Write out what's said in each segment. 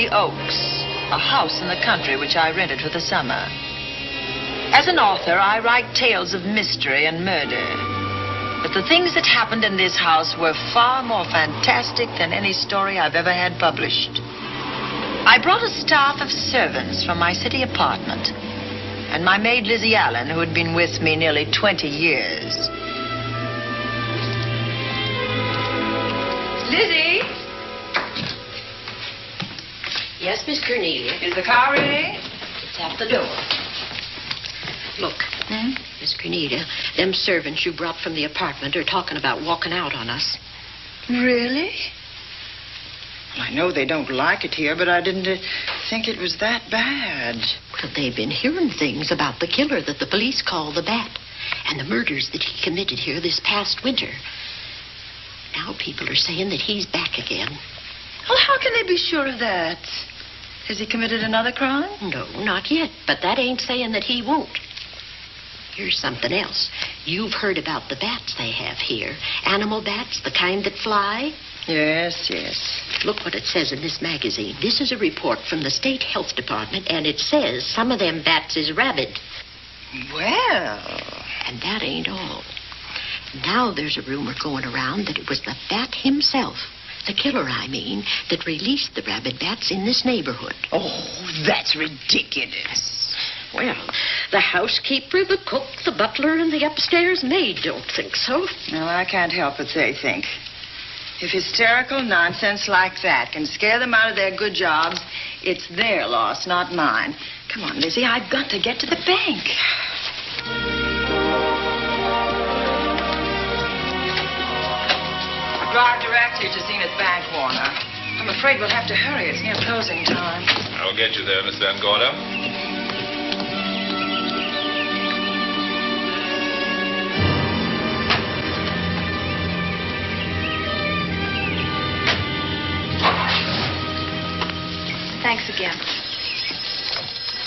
the Oaks, a house in the country which I rented for the summer. As an author, I write tales of mystery and murder. But the things that happened in this house were far more fantastic than any story I've ever had published. I brought a staff of servants from my city apartment, and my maid Lizzie Allen, who had been with me nearly 20 years. Lizzie? Yes, Miss Cornelia. Is the car ready? It's at the door. Look, Miss Cornelia, them servants you brought from the apartment are talking about walking out on us. Really? Well, I know they don't like it here, but I didn't think it was that bad. Well, they've been hearing things about the killer that the police call the Bat and the murders that he committed here this past winter. Now people are saying that he's back again. Well, how can they be sure of that? Has he committed another crime? No, not yet, but that ain't saying that he won't. Here's something else. You've heard about the bats they have here. Animal bats, the kind that fly. Yes, yes. Look what it says in this magazine. This is a report from the State Health Department, and it says some of them bats is rabid. Well. And that ain't all. Now there's a rumor going around that it was the bat himself, the killer, I mean, that released the rabid bats in this neighborhood. Oh, that's ridiculous. Well, the housekeeper, the cook, the butler, and the upstairs maid don't think so. No, I can't help but they think. If hysterical nonsense like that can scare them out of their good jobs, it's their loss, not mine. Come on, Lizzie, I've got to get to the bank. Drive direct here to Zenith Bank, Warner. I'm afraid we'll have to hurry. It's near closing time. I'll get you there, Miss Van Gorder. Thanks again.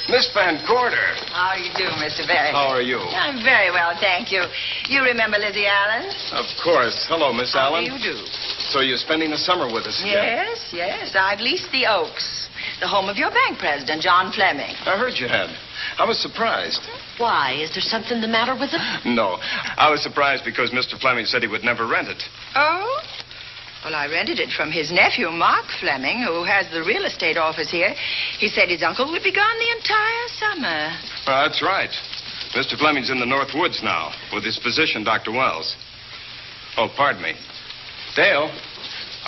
Miss Van Gorder. How do you do, Mr. Berry? How are you? I'm very well, thank you. You remember Lizzie Allen? Of course. Hello, Miss Allen. How do you do? So you're spending the summer with us again? Yes, yes. I've leased the Oaks, the home of your bank president, John Fleming. I heard you had. I was surprised. Why? Is there something the matter with it? No. I was surprised because Mr. Fleming said he would never rent it. Oh? Well, I rented it from his nephew, Mark Fleming, who has the real estate office here. He said his uncle would be gone the entire summer. Well, that's right. Mr. Fleming's in the North Woods now with his physician, Dr. Wells. Oh, pardon me. Dale,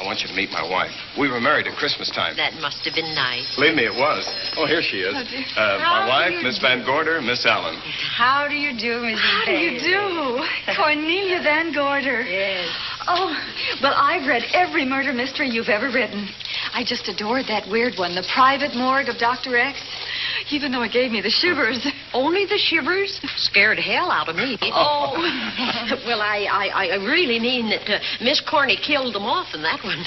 I want you to meet my wife. We were married at Christmas time. That must have been nice. Believe me, it was. Oh, here she is. My wife, Miss Van Gorder, Miss Allen. How do you do, Mrs. How do you do? Cornelia Van Gorder. Yes. Oh, well, I've read every murder mystery you've ever written. I just adored that weird one, The Private Morgue of Dr. X. Even though it gave me the shivers. Only the shivers? Scared hell out of me. Oh. Well, I really mean that Miss Corney killed them off in that one.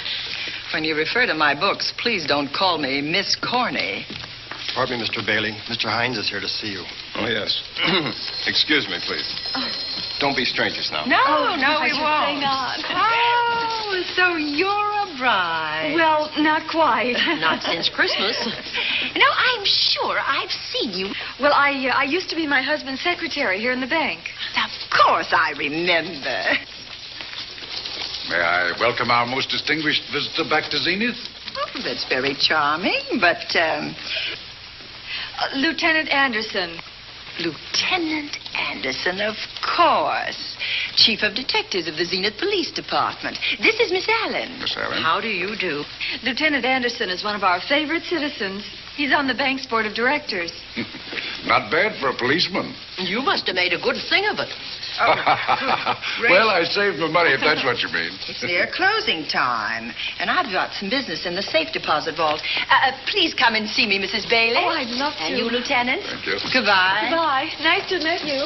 When you refer to my books, please don't call me Miss Corney. Pardon me, Mr. Bailey. Mr. Hines is here to see you. Oh, yes. Excuse me, please. Don't be strangers now. No, Oh, no, I we should won't. say not. Oh, so you're a bride. Well, not quite. Not since Christmas. No, I'm sure I've seen you. Well, I used to be my husband's secretary here in the bank. Of course I remember. May I welcome our most distinguished visitor back to Zenith? Oh, that's very charming, but, Lieutenant Anderson. Lieutenant Anderson, of course. Chief of Detectives of the Zenith Police Department. This is Miss Allen. Miss Allen? How do you do? Lieutenant Anderson is one of our favorite citizens. He's on the bank's board of directors. Not bad for a policeman. You must have made a good thing of it. Well, I saved my money, if that's what you mean. It's near closing time, and I've got some business in the safe deposit vault. Please come and see me, Mrs. Bailey. Oh, I'd love to. And you, Lieutenant. Thank you. Goodbye. Goodbye. Nice to meet you.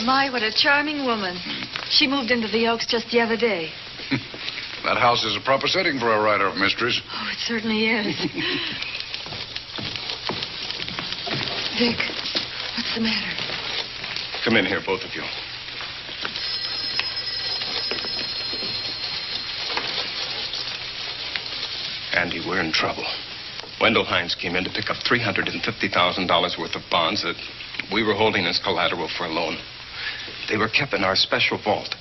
My, what a charming woman. She moved into the Oaks just the other day. That house is a proper setting for a writer of mysteries. Oh, it certainly is. Vic, what's the matter? Come in here, both of you. Andy, we're in trouble. Wendell Hines came in to pick up $350,000 worth of bonds that we were holding as collateral for a loan. They were kept in our special vault.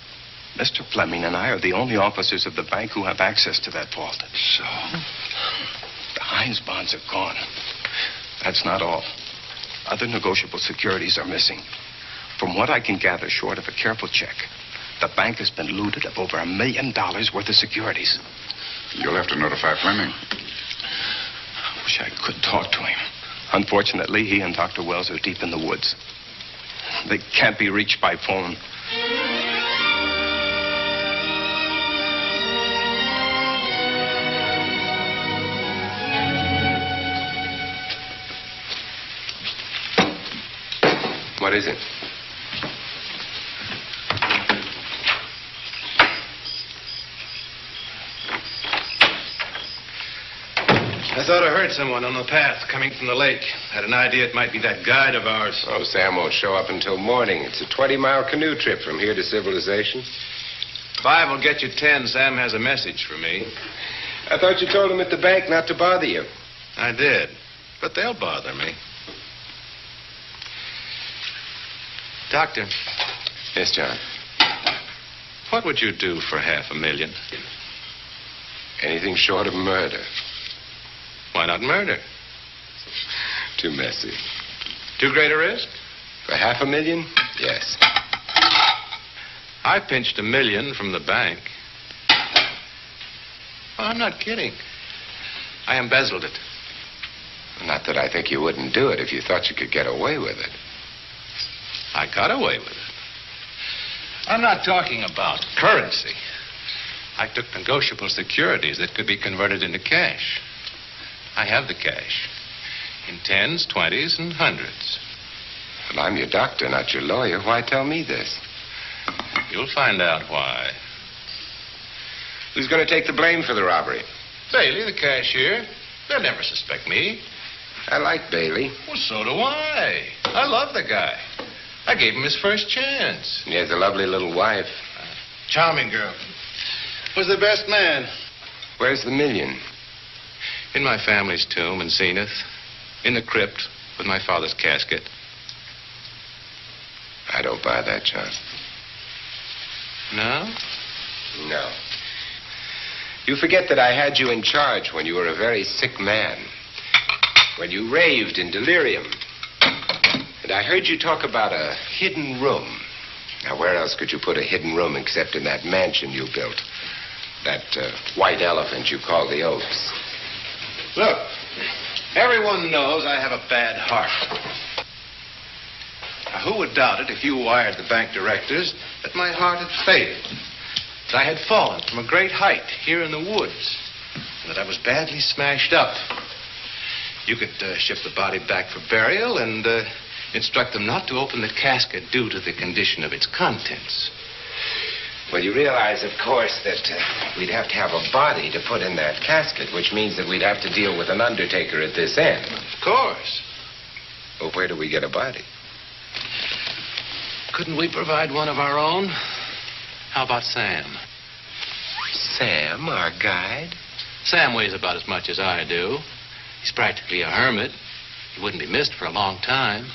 Mr. Fleming and I are the only officers of the bank who have access to that vault. So? The Hines bonds are gone. That's not all. Other negotiable securities are missing. From what I can gather, short of a careful check, the bank has been looted of over $1 million worth of securities. You'll have to notify Fleming. I wish I could talk to him. Unfortunately, he and Dr. Wells are deep in the woods. They can't be reached by phone. What is it? I thought I heard someone on the path coming from the lake. Had an idea it might be that guide of ours. Oh, Sam won't show up until morning. It's a 20-mile canoe trip from here to civilization. 5 will get you 10. Sam has a message for me. I thought you told him at the bank not to bother you. I did, but they'll bother me. Doctor. Yes, John. What would you do for $500,000? Anything short of murder. Why not murder? Too messy. Too great a risk? For $500,000? Yes. I pinched $1 million from the bank. Well, I'm not kidding. I embezzled it. Not that I think you wouldn't do it if you thought you could get away with it. I got away with it. I'm not talking about currency. I took negotiable securities that could be converted into cash. I have the cash. In 10s, 20s, and 100s. Well, I'm your doctor, not your lawyer. Why tell me this? You'll find out why. Who's going to take the blame for the robbery? Bailey, the cashier. They'll never suspect me. I like Bailey. Well, so do I. I love the guy. I gave him his first chance. He has a lovely little wife. Charming girl. Was the best man. Where's the $1 million? In my family's tomb in Zenith. In the crypt with my father's casket. I don't buy that, John. No? No. You forget that I had you in charge when you were a very sick man. When you raved in delirium. And I heard you talk about a hidden room. Now, where else could you put a hidden room except in that mansion you built? That white elephant you call the Oaks. Look, everyone knows I have a bad heart. Now, who would doubt it if you wired the bank directors that my heart had failed? That I had fallen from a great height here in the woods. And that I was badly smashed up. You could ship the body back for burial and instruct them not to open the casket due to the condition of its contents. Well, you realize, of course, that we'd have to have a body to put in that casket, which means that we'd have to deal with an undertaker at this end. Of course. Well, where do we get a body? Couldn't we provide one of our own? How about Sam? Sam, our guide? Sam weighs about as much as I do. He's practically a hermit. He wouldn't be missed for a long time.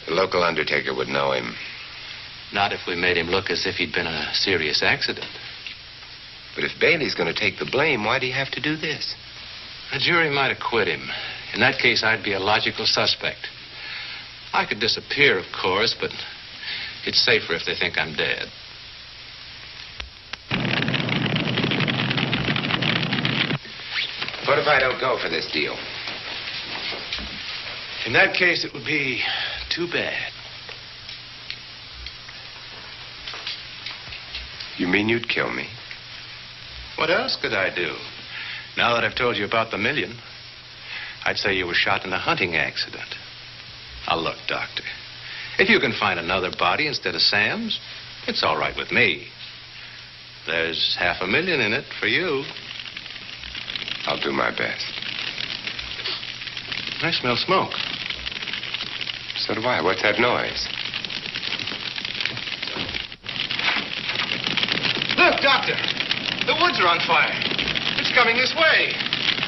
The local undertaker would know him. Not if we made him look as if he'd been in a serious accident. But if Bailey's going to take the blame, why do you have to do this? A jury might acquit him. In that case, I'd be a logical suspect. I could disappear, of course, but it's safer if they think I'm dead. What if I don't go for this deal? In that case, it would be too bad. You mean you'd kill me? What else could I do? Now that I've told you about the $1 million, I'd say you were shot in a hunting accident. Now, look, Doctor, if you can find another body instead of Sam's, it's all right with me. There's $500,000 in it for you. I'll do my best. I smell smoke. So do I. What's that noise? Look, Doctor, the woods are on fire. It's coming this way.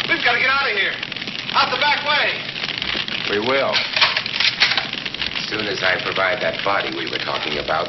We've got to get out of here. Out the back way. We will. As soon as I provide that body we were talking about.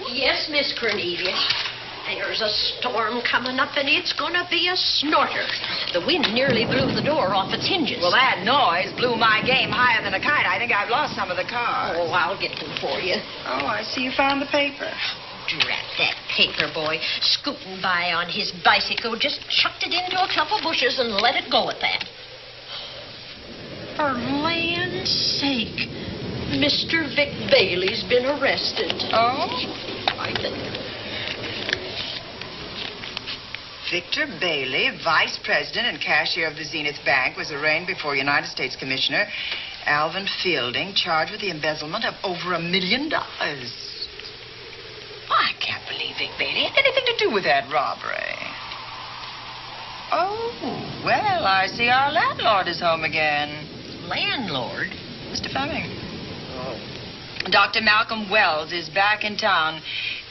Yes, Miss Cornelia. There's a storm coming up, and it's going to be a snorter. The wind nearly blew the door off its hinges. Well, that noise blew my game higher than a kite. I think I've lost some of the cars. Oh, I'll get them for you. Oh, I see you found the paper. Drat that paper boy. Scooting by on his bicycle, just chucked it into a clump of bushes and let it go at that. For land's sake. Mr. Vic Bailey's been arrested. Oh? I think. Victor Bailey, vice president and cashier of the Zenith Bank, was arraigned before United States Commissioner Alvin Fielding, charged with the embezzlement of over $1 million. I can't believe Vic Bailey had anything to do with that robbery. Oh, well, I see our landlord is home again. Landlord? Mr. Fleming. Dr. Malcolm Wells is back in town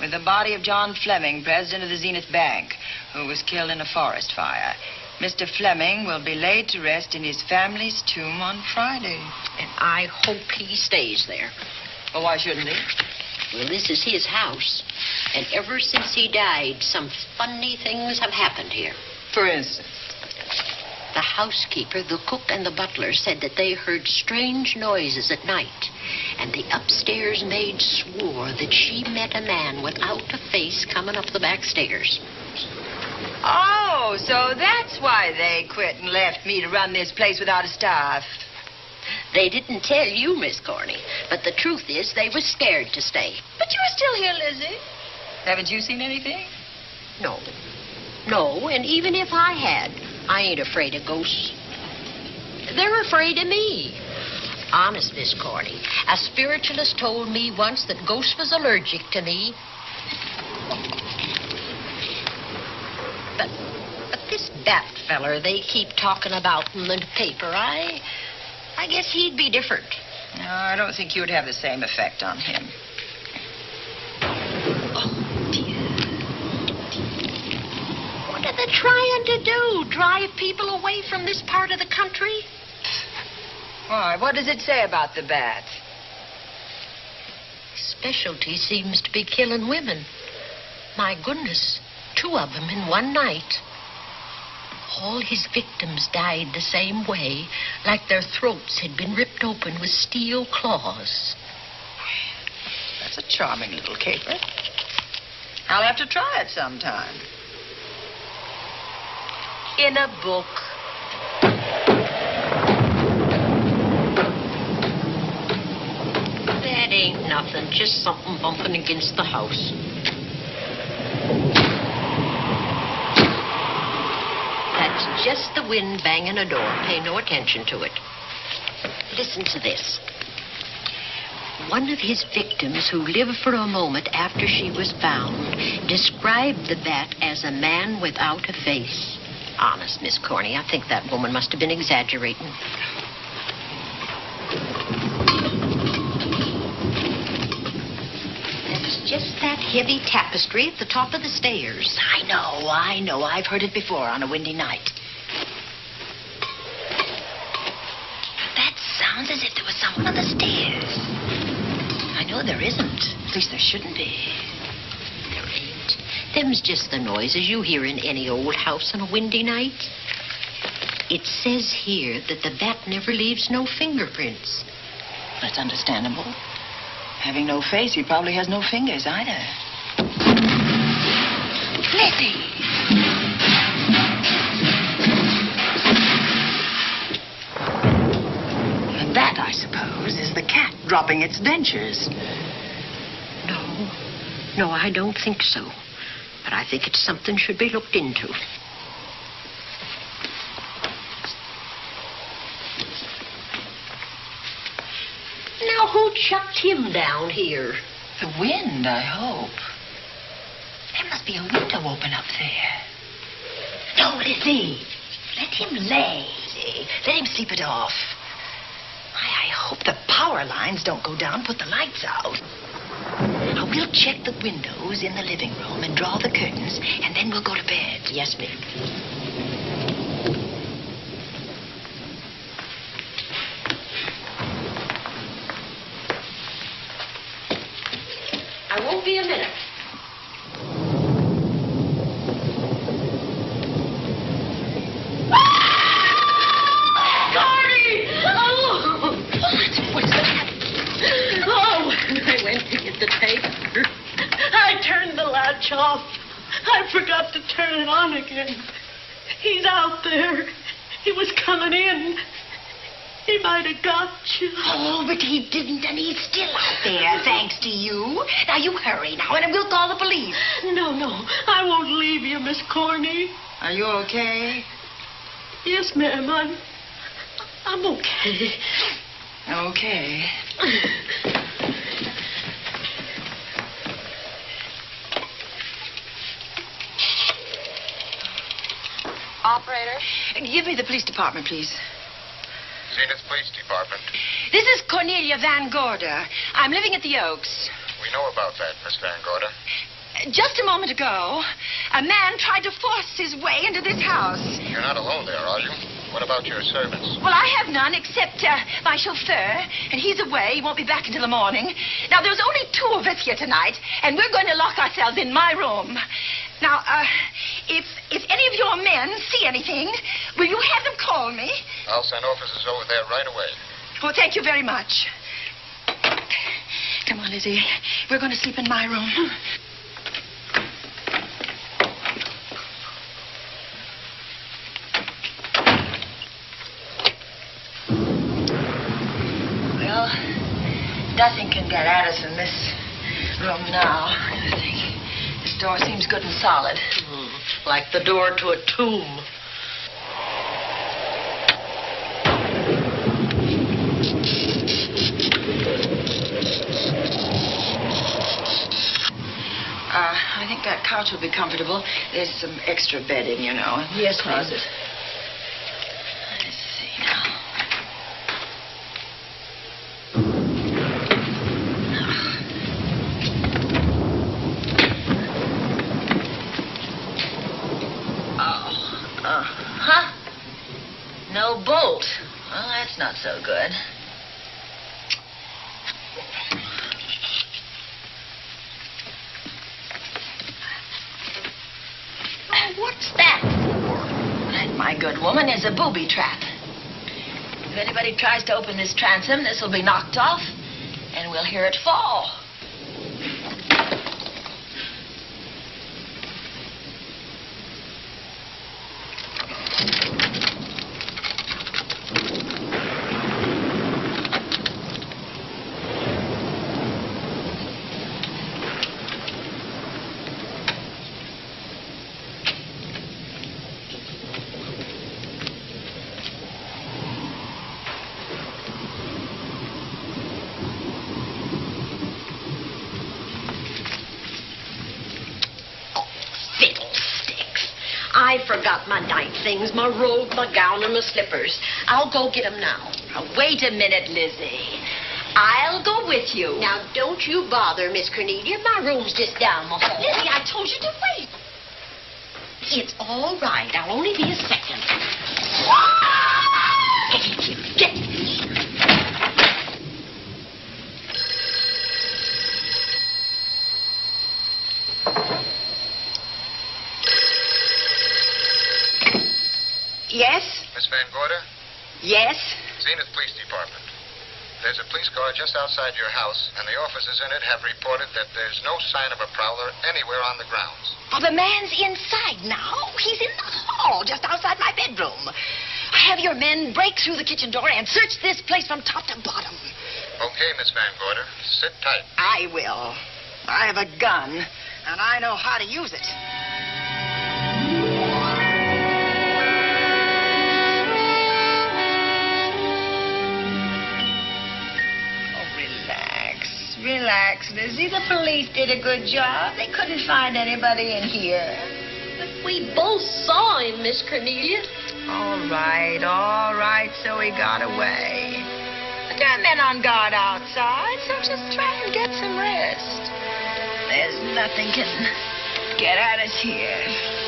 with the body of John Fleming, president of the Zenith Bank, who was killed in a forest fire. Mr. Fleming will be laid to rest in his family's tomb on Friday. And I hope he stays there. Well, why shouldn't he? Well, this is his house. And ever since he died, some funny things have happened here. For instance? The housekeeper, the cook, and the butler said that they heard strange noises at night. And the upstairs maid swore that she met a man without a face coming up the back stairs. Oh, so that's why they quit and left me to run this place without a staff. They didn't tell you, Miss Corney, but the truth is they were scared to stay. But you're still here, Lizzie. Haven't you seen anything? No. No, and even if I had, I ain't afraid of ghosts. They're afraid of me. Honest, Miss Corney, a spiritualist told me once that ghosts was allergic to me. But this Bat feller they keep talking about in the paper, I guess he'd be different. No, I don't think you would have the same effect on him. Oh, dear. What are they trying to do? Drive people away from this part of the country? Why, what does it say about the bat? Specialty seems to be killing women. My goodness, 2 of them in one night. All his victims died the same way, like their throats had been ripped open with steel claws. That's a charming little caper. I'll have to try it sometime. In a book. That ain't nothing, just something bumping against the house. That's just the wind banging a door. Pay no attention to it. Listen to this. One of his victims who lived for a moment after she was found described the bat as a man without a face. Honest, Miss Corney, I think that woman must have been exaggerating. That's just that heavy tapestry at the top of the stairs. I know. I've heard it before on a windy night. That sounds as if there was someone on the stairs. I know there isn't. At least there shouldn't be. There ain't. Them's just the noises you hear in any old house on a windy night. It says here that the bat never leaves no fingerprints. That's understandable. Having no face, he probably has no fingers either. Lizzie! And that, I suppose, is the cat dropping its dentures. No, I don't think so. But I think it's something should be looked into. chucked him down here? The wind, I hope. There must be a window open up there. No, Lizzie. Let him lay. Let him sleep it off. I hope the power lines don't go down, put the lights out. Now, we'll check the windows in the living room and draw the curtains, and then we'll go to bed. Yes, ma'am. I won't be a minute. The tape. I turned the latch off. I forgot to turn it on again. He's out there. He was coming in. He might have got you. Oh, but he didn't, and he's still out there, thanks to you. Now, you hurry now, and we'll call the police. No, I won't leave you, Miss Corny. Are you okay? Yes, ma'am, I'm okay. Okay. Operator? Give me the police department, please. Zenith Police Department. This is Cornelia Van Gorder. I'm living at the Oaks. We know about that, Miss Van Gorder. Just a moment ago, a man tried to force his way into this house. You're not alone there, are you? What about your servants? Well, I have none except my chauffeur, and he's away. He won't be back until the morning. Now, there's only 2 of us here tonight, and we're going to lock ourselves in my room. Now, if any of your men see anything, will you have them call me? I'll send officers over there right away. Well, thank you very much. Come on, Lizzie. We're going to sleep in my room. Well, nothing can get at us in this room now, I think. This door seems good and solid. Like the door to a tomb. I think that couch will be comfortable. There's some extra bedding, you know. Yes, closet. Let's see now. No bolt. Well, that's not so good. What's that for? That, my good woman, is a booby trap. If anybody tries to open this transom, this will be knocked off, and we'll hear it fall. I forgot my night things, my robe, my gown, and my slippers. I'll go get them now. Now, wait a minute, Lizzie. I'll go with you. Now, don't you bother, Miss Cornelia. My room's just down the hall. Lizzie, I told you to wait. It's all right. I'll only be a second. Get. Yes? Miss Van Gorder? Yes? Zenith Police Department. There's a police car just outside your house, and the officers in it have reported that there's no sign of a prowler anywhere on the grounds. Oh, the man's inside now. He's in the hall just outside my bedroom. Have your men break through the kitchen door and search this place from top to bottom. Okay, Miss Van Gorder. Sit tight. I will. I have a gun, and I know how to use it. Oh, relax. relax, Lizzie. The police did a good job. They couldn't find anybody in here. But we both saw him, Miss Cornelia. All right, so he got away. But there are men on guard outside, so just try and get some rest. There's nothing can get at us here.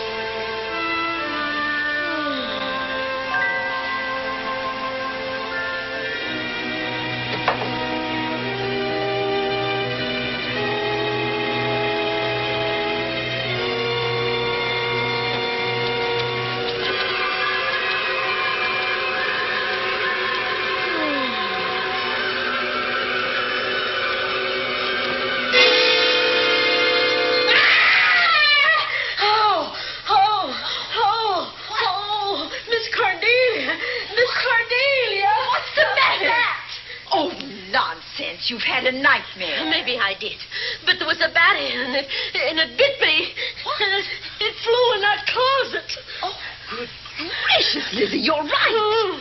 You've had a nightmare. Maybe I did. But there was a bat and it bit me. And it flew in that closet. Oh, good gracious, Lizzie, you're right.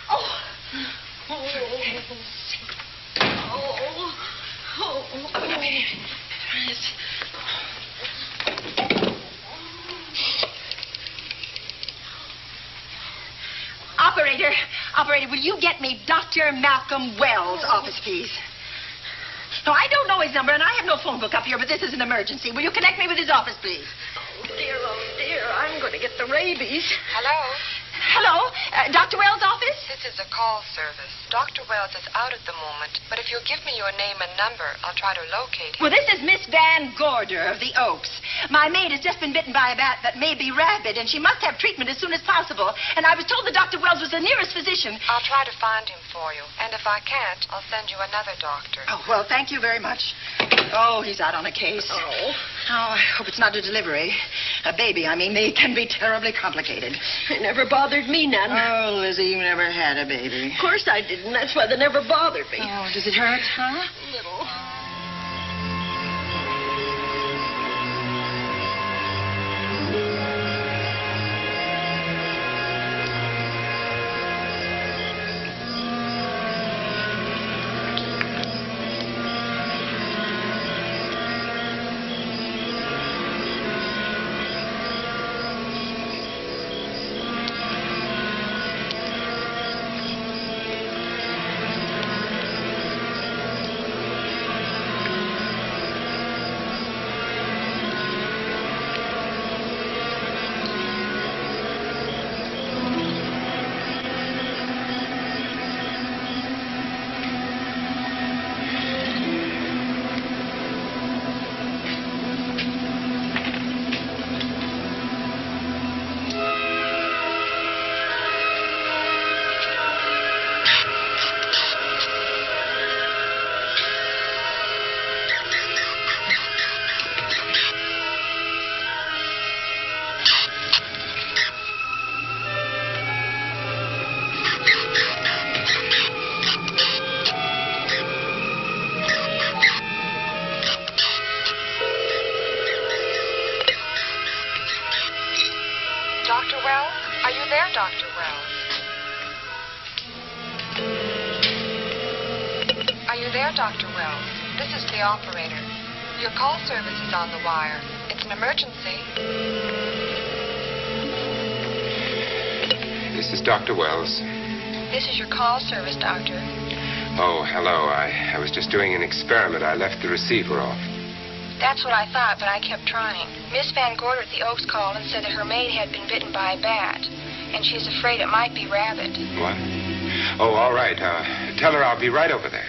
Oh. Operator, will you get me Dr. Malcolm Wells' office, please? No, I don't know his number, and I have no phone book up here, but this is an emergency. Will you connect me with his office, please? Oh, dear, I'm going to get the rabies. Hello? Hello? Dr. Wells' office? This is a call service. Dr. Wells is out at the moment, but if you'll give me your name and number, I'll try to locate him. Well, this is Miss Van Gorder of the Oaks. My maid has just been bitten by a bat that may be rabid, and she must have treatment as soon as possible. And I was told that Dr. Wells was the nearest physician. I'll try to find him for you, and if I can't, I'll send you another doctor. Oh, well, thank you very much. Oh, he's out on a case. Oh, I hope it's not a delivery. A baby, I mean. They can be terribly complicated. It never bothered me none. Oh, Lizzie, you never had a baby. Of course I didn't. That's why they never bothered me. Oh, does it hurt, huh? A little. Dr. Wells? Are you there, Dr. Wells? Are you there, Dr. Wells? This is the operator. Your call service is on the wire. It's an emergency. This is Dr. Wells. This is your call service, Doctor. Oh, hello. I was just doing an experiment. I left the receiver off. That's what I thought, but I kept trying. Miss Van Gorder at the Oaks called and said that her maid had been bitten by a bat, and she's afraid it might be rabid. What? Oh, all right. Tell her I'll be right over there.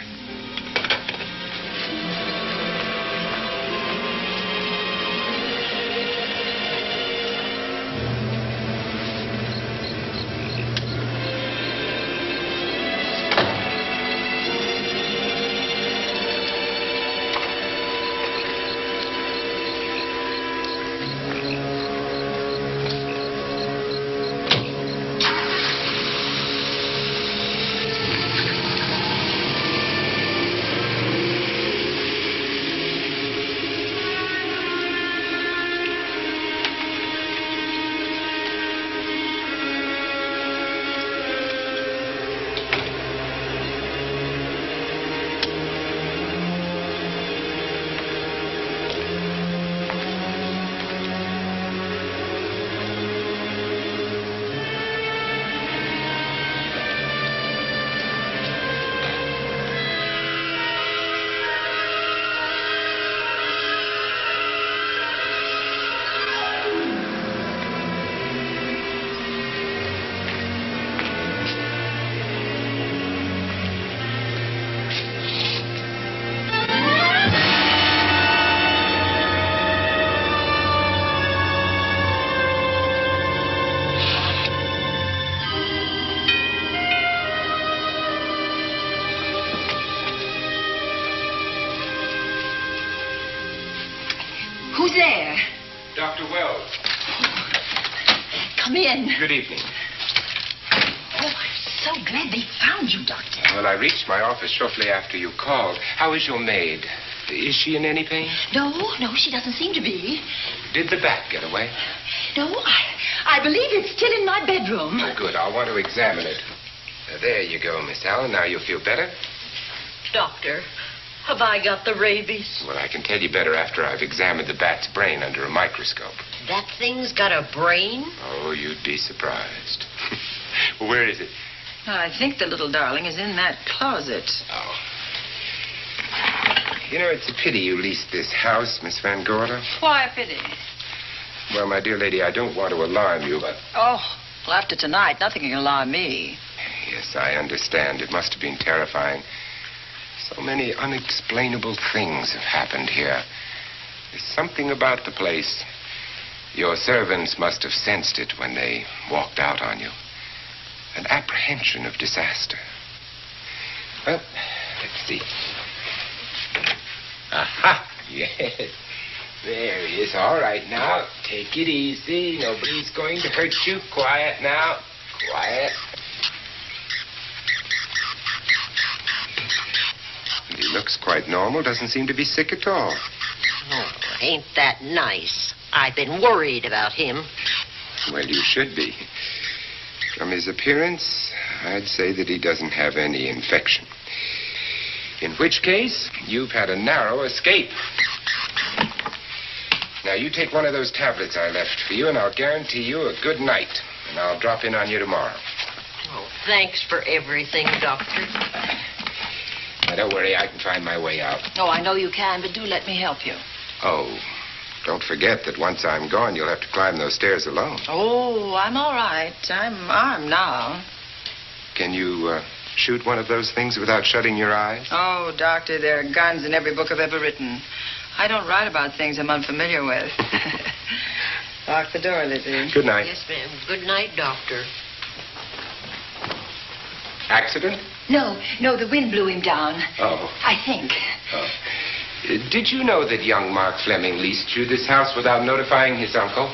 there. Dr. Wells. Come in. Good evening. Oh, I'm so glad they found you, Doctor. Well, I reached my office shortly after you called. How is your maid? Is she in any pain? No, she doesn't seem to be. Did the bat get away? No, I believe it's still in my bedroom. Oh, good. I'll want to examine it. There you go, Miss Allen. Now you feel better? Doctor, have I got the rabies? Well, I can tell you better after I've examined the bat's brain under a microscope. That thing's got a brain? Oh, you'd be surprised. Where is it? I think the little darling is in that closet. Oh. You know, it's a pity you leased this house, Miss Van Gorder. Why a pity? Well, my dear lady, I don't want to alarm you, but... Oh, well, after tonight, nothing can alarm me. Yes, I understand. It must have been terrifying. So many unexplainable things have happened here. There's something about the place. Your servants must have sensed it when they walked out on you. An apprehension of disaster. Well, let's see. Aha! Yes. There he is. All right, now. Take it easy. Nobody's going to hurt you. Quiet now. Quiet. He looks quite normal. Doesn't seem to be sick at all. Oh, ain't that nice? I've been worried about him. Well, you should be. From his appearance, I'd say that he doesn't have any infection. In which case, you've had a narrow escape. Now, you take one of those tablets I left for you, and I'll guarantee you a good night. And I'll drop in on you tomorrow. Oh, thanks for everything, Doctor. Now, don't worry, I can find my way out. Oh, I know you can, but do let me help you. Oh, don't forget that once I'm gone, you'll have to climb those stairs alone. Oh, I'm all right. I'm armed now. Can you shoot one of those things without shutting your eyes? Oh, Doctor, there are guns in every book I've ever written. I don't write about things I'm unfamiliar with. Lock the door, Lizzie. Good night. Yes, ma'am. Good night, Doctor. Accident? No, the wind blew him down. Oh. I think. Oh. Did you know that young Mark Fleming leased you this house without notifying his uncle?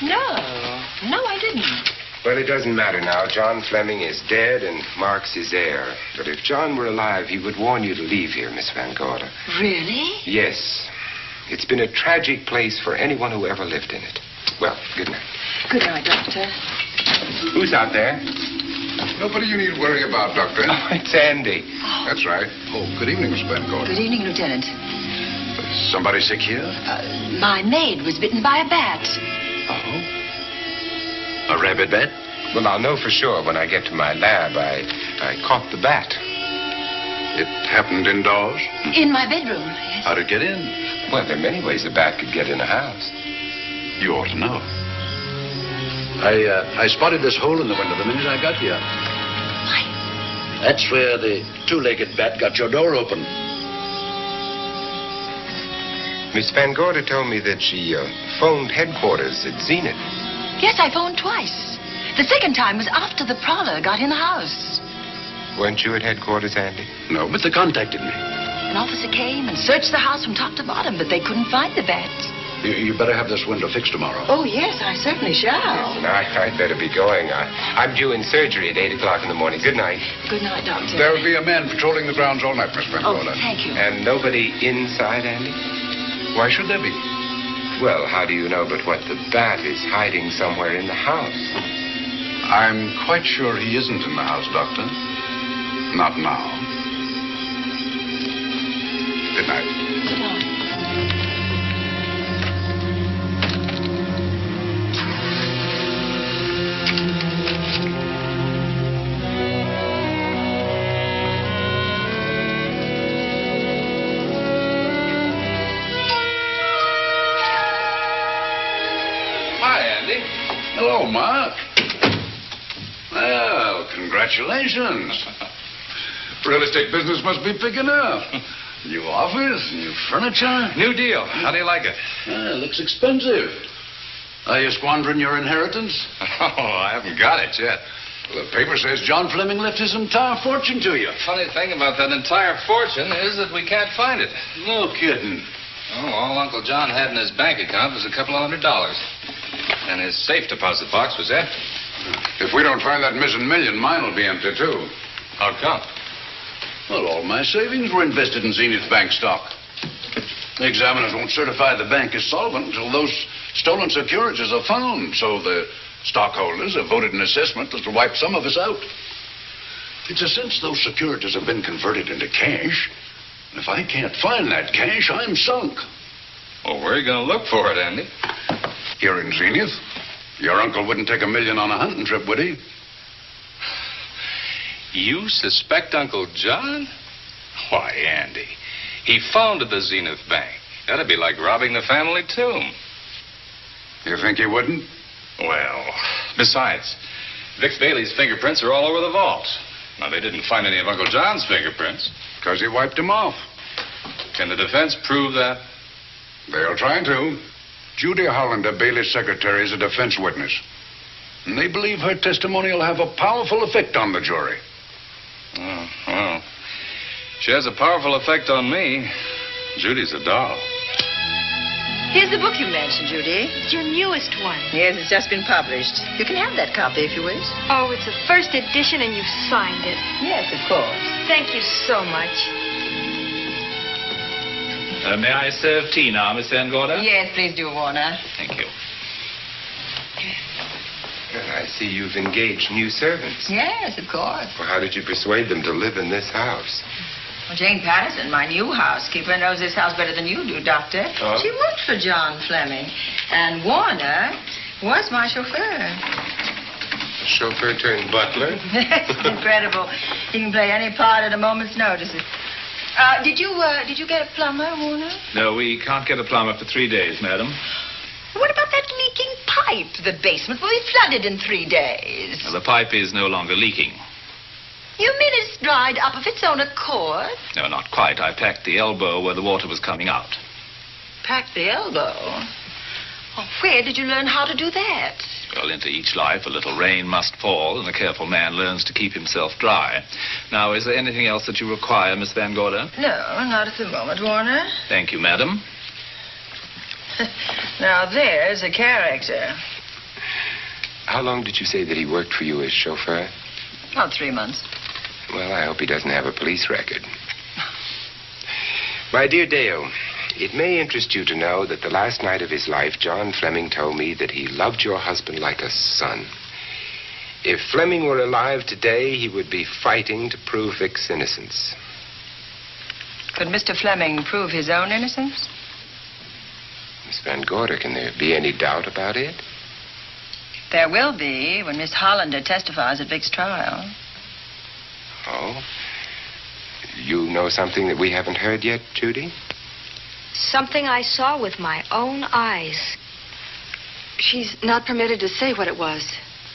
No, I didn't. Well, it doesn't matter now. John Fleming is dead and Mark's his heir. But if John were alive, he would warn you to leave here, Miss Van Gorder. Really? Yes. It's been a tragic place for anyone who ever lived in it. Well, good night. Good night, Doctor. Who's out there? Nobody you need worry about, Doctor. Oh, it's Andy. That's right. Oh, good evening, Miss Van Gorder. Good evening, Lieutenant. Somebody sick here? My maid was bitten by a bat. Oh? A rabid bat? Well, I'll know for sure when I get to my lab. I caught the bat. It happened indoors? In my bedroom, yes. How'd it get in? Well, there are many ways a bat could get in a house. You ought to know. I spotted this hole in the window the minute I got here. Why? That's where the two-legged bat got your door open. Miss Van Gorder told me that she phoned headquarters at Zenith. Yes, I phoned twice. The second time was after the prowler got in the house. Weren't you at headquarters, Andy? No, but they contacted me. An officer came and searched the house from top to bottom, but they couldn't find the bat. You better have this window fixed tomorrow. Oh, yes, I certainly shall. Listen, I'd better be going. I'm due in surgery at 8 o'clock in the morning. Good night. Good night, Doctor. There'll be a man patrolling the grounds all night, Miss Van Oh, Gorder. thank you. And nobody inside, Andy? Why should there be? Well, how do you know but what the bat is hiding somewhere in the house? I'm quite sure he isn't in the house, Doctor. Not now. Good night. Good night. Hello, Mark. Well, congratulations. Real estate business must be picking up. New office, new furniture. New deal. How do you like it? Looks expensive. Are you squandering your inheritance? Oh, I haven't got it yet. Well, the paper says John Fleming left his entire fortune to you. Funny thing about that entire fortune is that we can't find it. No kidding. Oh, all Uncle John had in his bank account was a couple of $100. And his safe deposit box was empty. If we don't find that missing million, mine will be empty, too. How come? Well, all my savings were invested in Zenith Bank stock. The examiners won't certify the bank is solvent until those stolen securities are found. So the stockholders have voted an assessment that'll wipe some of us out. It's a since those securities have been converted into cash. And if I can't find that cash, I'm sunk. Well, where are you going to look for it, Andy? Here in Zenith. Your uncle wouldn't take $1 million on a hunting trip, would he? You suspect Uncle John? Why, Andy, he founded the Zenith Bank. That'd be like robbing the family tomb. You think he wouldn't? Well, besides, Vic Bailey's fingerprints are all over the vault. Now, they didn't find any of Uncle John's fingerprints. Because he wiped them off. Can the defense prove that? They'll try to. Judy Hollander, Bailey's secretary, is a defense witness. And they believe her testimony will have a powerful effect on the jury. Oh, well, she has a powerful effect on me. Judy's a doll. Here's the book you mentioned, Judy. It's your newest one. Yes, it's just been published. You can have that copy if you wish. Oh, it's a first edition and you've signed it. Yes, of course. Thank you so much. May I serve tea now, Miss Van Gorder? Yes, please do, Warner. Thank you. I see you've engaged new servants. Yes, of course. Well, how did you persuade them to live in this house? Well, Jane Patterson, my new housekeeper, knows this house better than you do, Doctor. Oh? She worked for John Fleming. And Warner was my chauffeur. Chauffeur turned butler? Incredible. He can play any part at a moment's notice. Did you get a plumber, Warner? No, we can't get a plumber for 3 days, madam. What about that leaking pipe? The basement will be flooded in 3 days. Well, the pipe is no longer leaking. You mean it's dried up of its own accord? No, not quite. I packed the elbow where the water was coming out. Packed the elbow? Oh, where did you learn how to do that? Well, into each life, a little rain must fall, and a careful man learns to keep himself dry. Now, is there anything else that you require, Miss Van Gorder? No, not at the moment, Warner. Thank you, madam. Now, there's a character. How long did you say that he worked for you as chauffeur? About 3 months. Well, I hope he doesn't have a police record. My dear Dale, it may interest you to know that the last night of his life, John Fleming told me that he loved your husband like a son. If Fleming were alive today, he would be fighting to prove Vic's innocence. Could Mr. Fleming prove his own innocence? Miss Van Gorder, can there be any doubt about it? There will be when Miss Hollander testifies at Vic's trial. Oh? You know something that we haven't heard yet, Judy? Something I saw with my own eyes. She's not permitted to say what it was.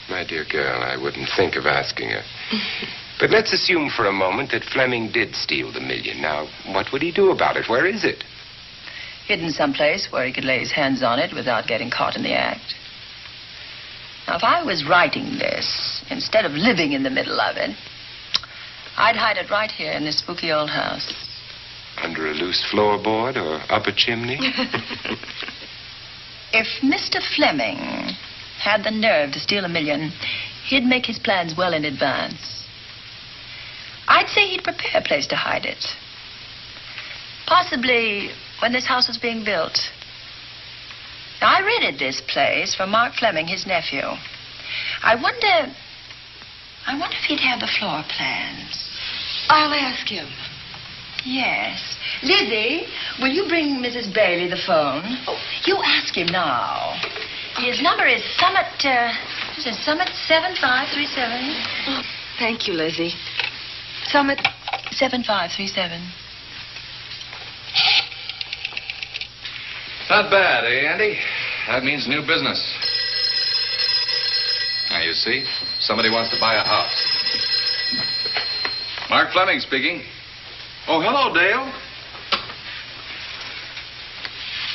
My dear girl, I wouldn't think of asking her. But let's assume for a moment that Fleming did steal the $1 million. Now, what would he do about it? Where is it? Hidden someplace where he could lay his hands on it without getting caught in the act. Now, if I was writing this, instead of living in the middle of it, I'd hide it right here in this spooky old house. Under a loose floorboard or up a chimney? If Mr. Fleming had the nerve to steal $1 million, he'd make his plans well in advance. I'd say he'd prepare a place to hide it. Possibly when this house was being built. Now, I rented this place from Mark Fleming, his nephew. I wonder if he'd have the floor plans. I'll ask him. Yes. Lizzie, will you bring Mrs. Bailey the phone? Oh, you ask him now. His number is Summit 7537. Oh, thank you, Lizzie. Summit 7537. Not bad, eh, Andy? That means new business. Now, you see, somebody wants to buy a house. Mark Fleming speaking. Oh, hello, Dale.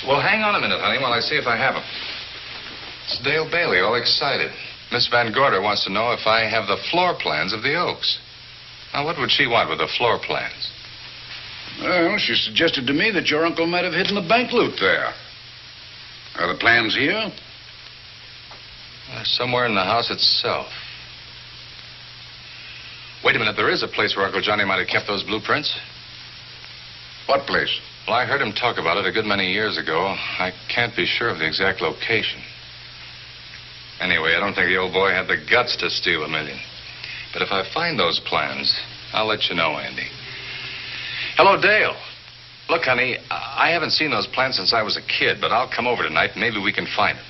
Well, hang on a minute, honey, while I see if I have him. It's Dale Bailey, all excited. Miss Van Gorder wants to know if I have the floor plans of the Oaks. Now, what would she want with the floor plans? Well, she suggested to me that your uncle might have hidden the bank loot there. Are the plans here? Somewhere in the house itself. Wait a minute, there is a place where Uncle Johnny might have kept those blueprints. What place? Well, I heard him talk about it a good many years ago. I can't be sure of the exact location. Anyway, I don't think the old boy had the guts to steal $1 million. But if I find those plans, I'll let you know, Andy. Hello, Dale. Look, honey, I haven't seen those plans since I was a kid, but I'll come over tonight and maybe we can find them.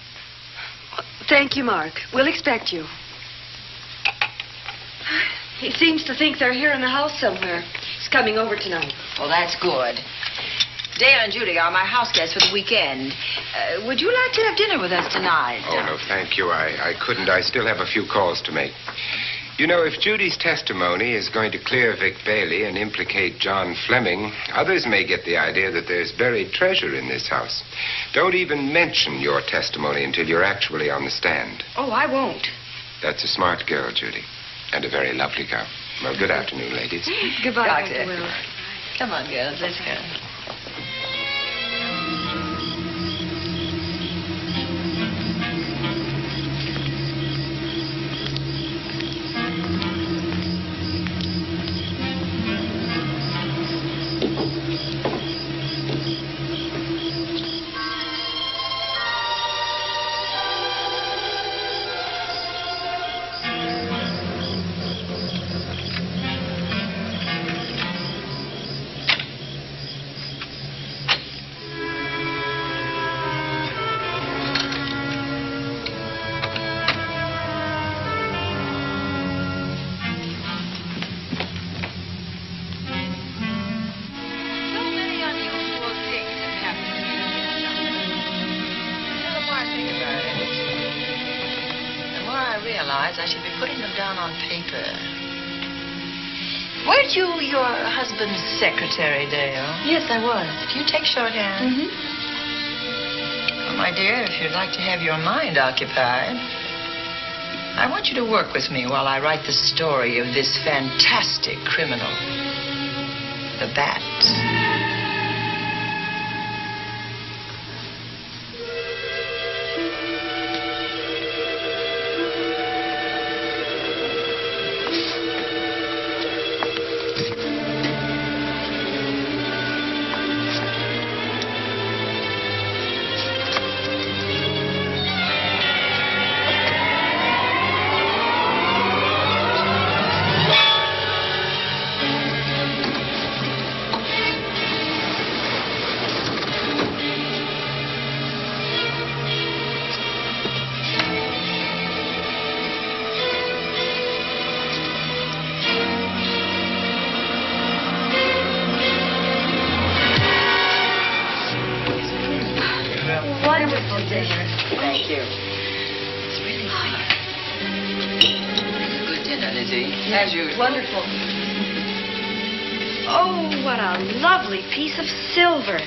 Thank you, Mark. We'll expect you. He seems to think they're here in the house somewhere. He's coming over tonight. Well, that's good. Dale and Judy are my house guests for the weekend. Would you like to have dinner with us tonight? Oh, no, thank you. I couldn't. I still have a few calls to make. You know, if Judy's testimony is going to clear Vic Bailey and implicate John Fleming, others may get the idea that there's buried treasure in this house. Don't even mention your testimony until you're actually on the stand. Oh, I won't. That's a smart girl, Judy. And a very lovely girl. Well, good afternoon, ladies. Goodbye, Doctor. Dr. Wilbur. Come on, girls, let's go. I should be putting them down on paper. Weren't you your husband's secretary, Dale? Yes, I was. Do you take shorthand? Mm-hmm. Well, my dear, if you'd like to have your mind occupied, I want you to work with me while I write the story of this fantastic criminal, the Bat. Thank you. It's really nice. Good dinner, Lizzie. As usual. Wonderful. Oh, what a lovely piece of silver.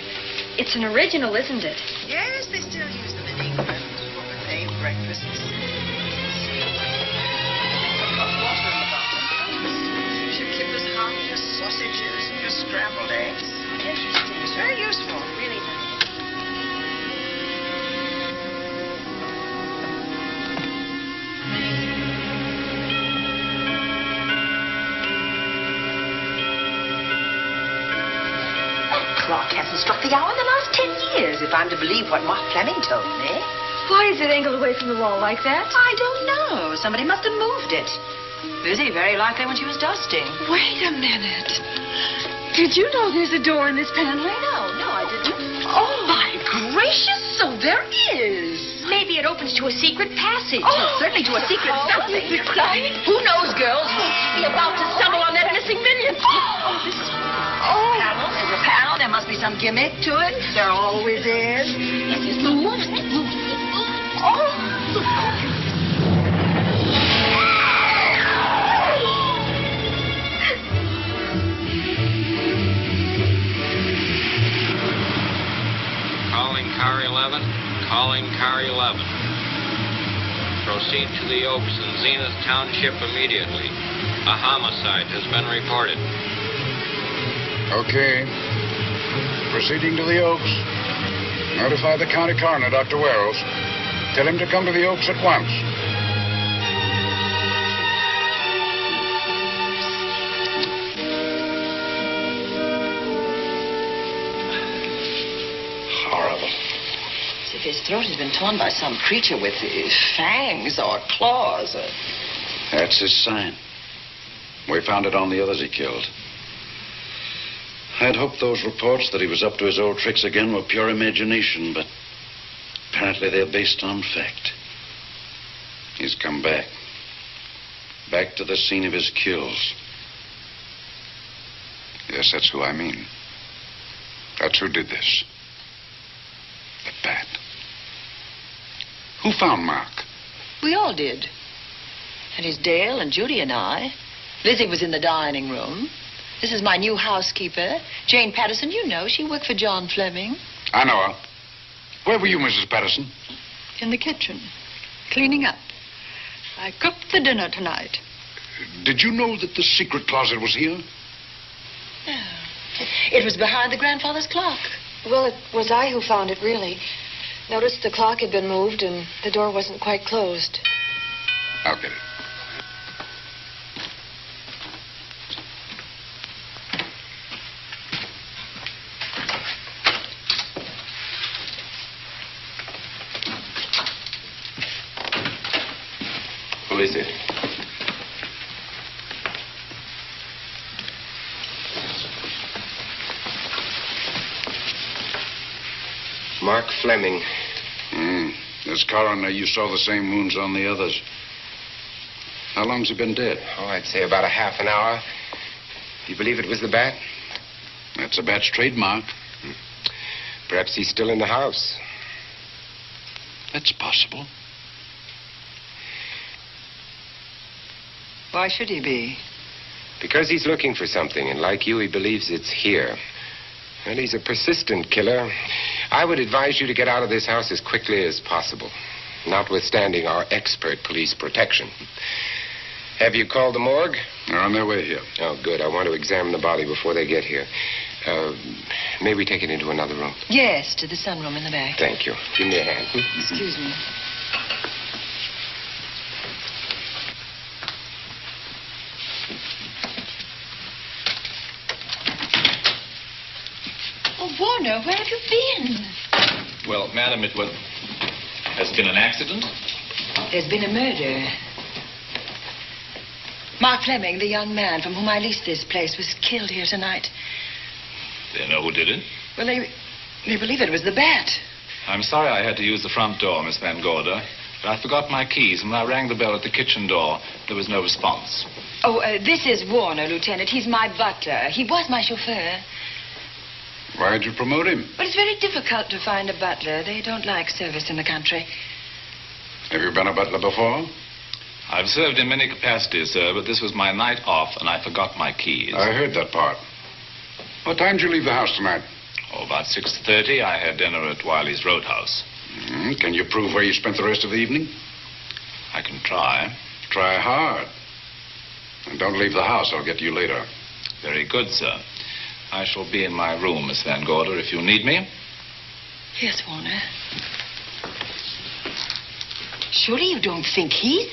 It's an original, isn't it? Yes, they still use them in England for buffet breakfasts. Water in the bottom. Keeps your kippers hot, your sausages, and your scrambled eggs. Interesting. It's very useful, really nice. Clock hasn't struck the hour in the last 10 years, if I'm to believe what Mark Fleming told me. Why is it angled away from the wall like that? I don't know. Somebody must have moved it. Busy, very likely, when she was dusting. Wait a minute. Did you know there's a door in this paneling? No, I didn't. Oh, my gracious, so there is. Maybe it opens to a secret passage. Oh, certainly to a secret something. This is exciting. Who knows, girls? We'll be about to stumble on that missing million. Panel. There's a panel. There must be some gimmick to it. There always is. Move. Oh. Calling car 11. Calling car 11. Proceed to the Oaks in Zenith Township immediately. A homicide has been reported. Okay. proceeding to the Oaks. Notify the county coroner, Dr. Wells. Tell him to come to the Oaks at once. Horrible. As if his throat has been torn by some creature with fangs or claws. That's his sign. We found it on the others he killed. I'd hoped those reports that he was up to his old tricks again were pure imagination, but apparently they're based on fact. He's come back. Back to the scene of his kills. Yes, that's who I mean. That's who did this. The bat. Who found Mark? We all did. And it's Dale and Judy and I. Lizzie was in the dining room. This is my new housekeeper, Jane Patterson. You know, she worked for John Fleming. I know her. Where were you, Mrs. Patterson? In the kitchen, cleaning up. I cooked the dinner tonight. Did you know that the secret closet was here? No. It was behind the grandfather's clock. Well, it was I who found it, really. Noticed the clock had been moved and the door wasn't quite closed. I'll get it. Who is it? Mark Fleming. As coroner, you saw the same wounds on the others. How long's he been dead? Oh, I'd say about a half an hour. Do you believe it was the bat? That's a bat's trademark. Perhaps he's still in the house. That's possible. Why should he be? Because he's looking for something, and like you, he believes it's here. And he's a persistent killer. I would advise you to get out of this house as quickly as possible, notwithstanding our expert police protection. Have you called the morgue? They're on their way here. Oh, good. I want to examine the body before they get here. May we take it into another room? Yes, to the sunroom in the back. Thank you. Give me a hand. Excuse me. Oh, Warner, where have you been? Well, madam, has been an accident? There's been a murder. Mark Fleming, the young man from whom I leased this place, was killed here tonight. They know who did it? Well, they believe it was the bat. I'm sorry I had to use the front door, Miss Van Gorder, but I forgot my keys, and when I rang the bell at the kitchen door, there was no response. Oh, this is Warner, Lieutenant. He's my butler. He was my chauffeur. Why'd you promote him? But it's very difficult to find a butler. They don't like service in the country. Have you been a butler before? I've served in many capacities, sir, but this was my night off, and I forgot my keys. I heard that part. What time did you leave the house tonight? Oh, about 6:30. I had dinner at Wiley's Roadhouse. Can you prove where you spent the rest of the evening? I can try. Try hard. And don't leave the house. I'll get to you later. Very good, sir. I shall be in my room, Miss Van Gorder, if you need me. Yes, Warner. Surely you don't think he's...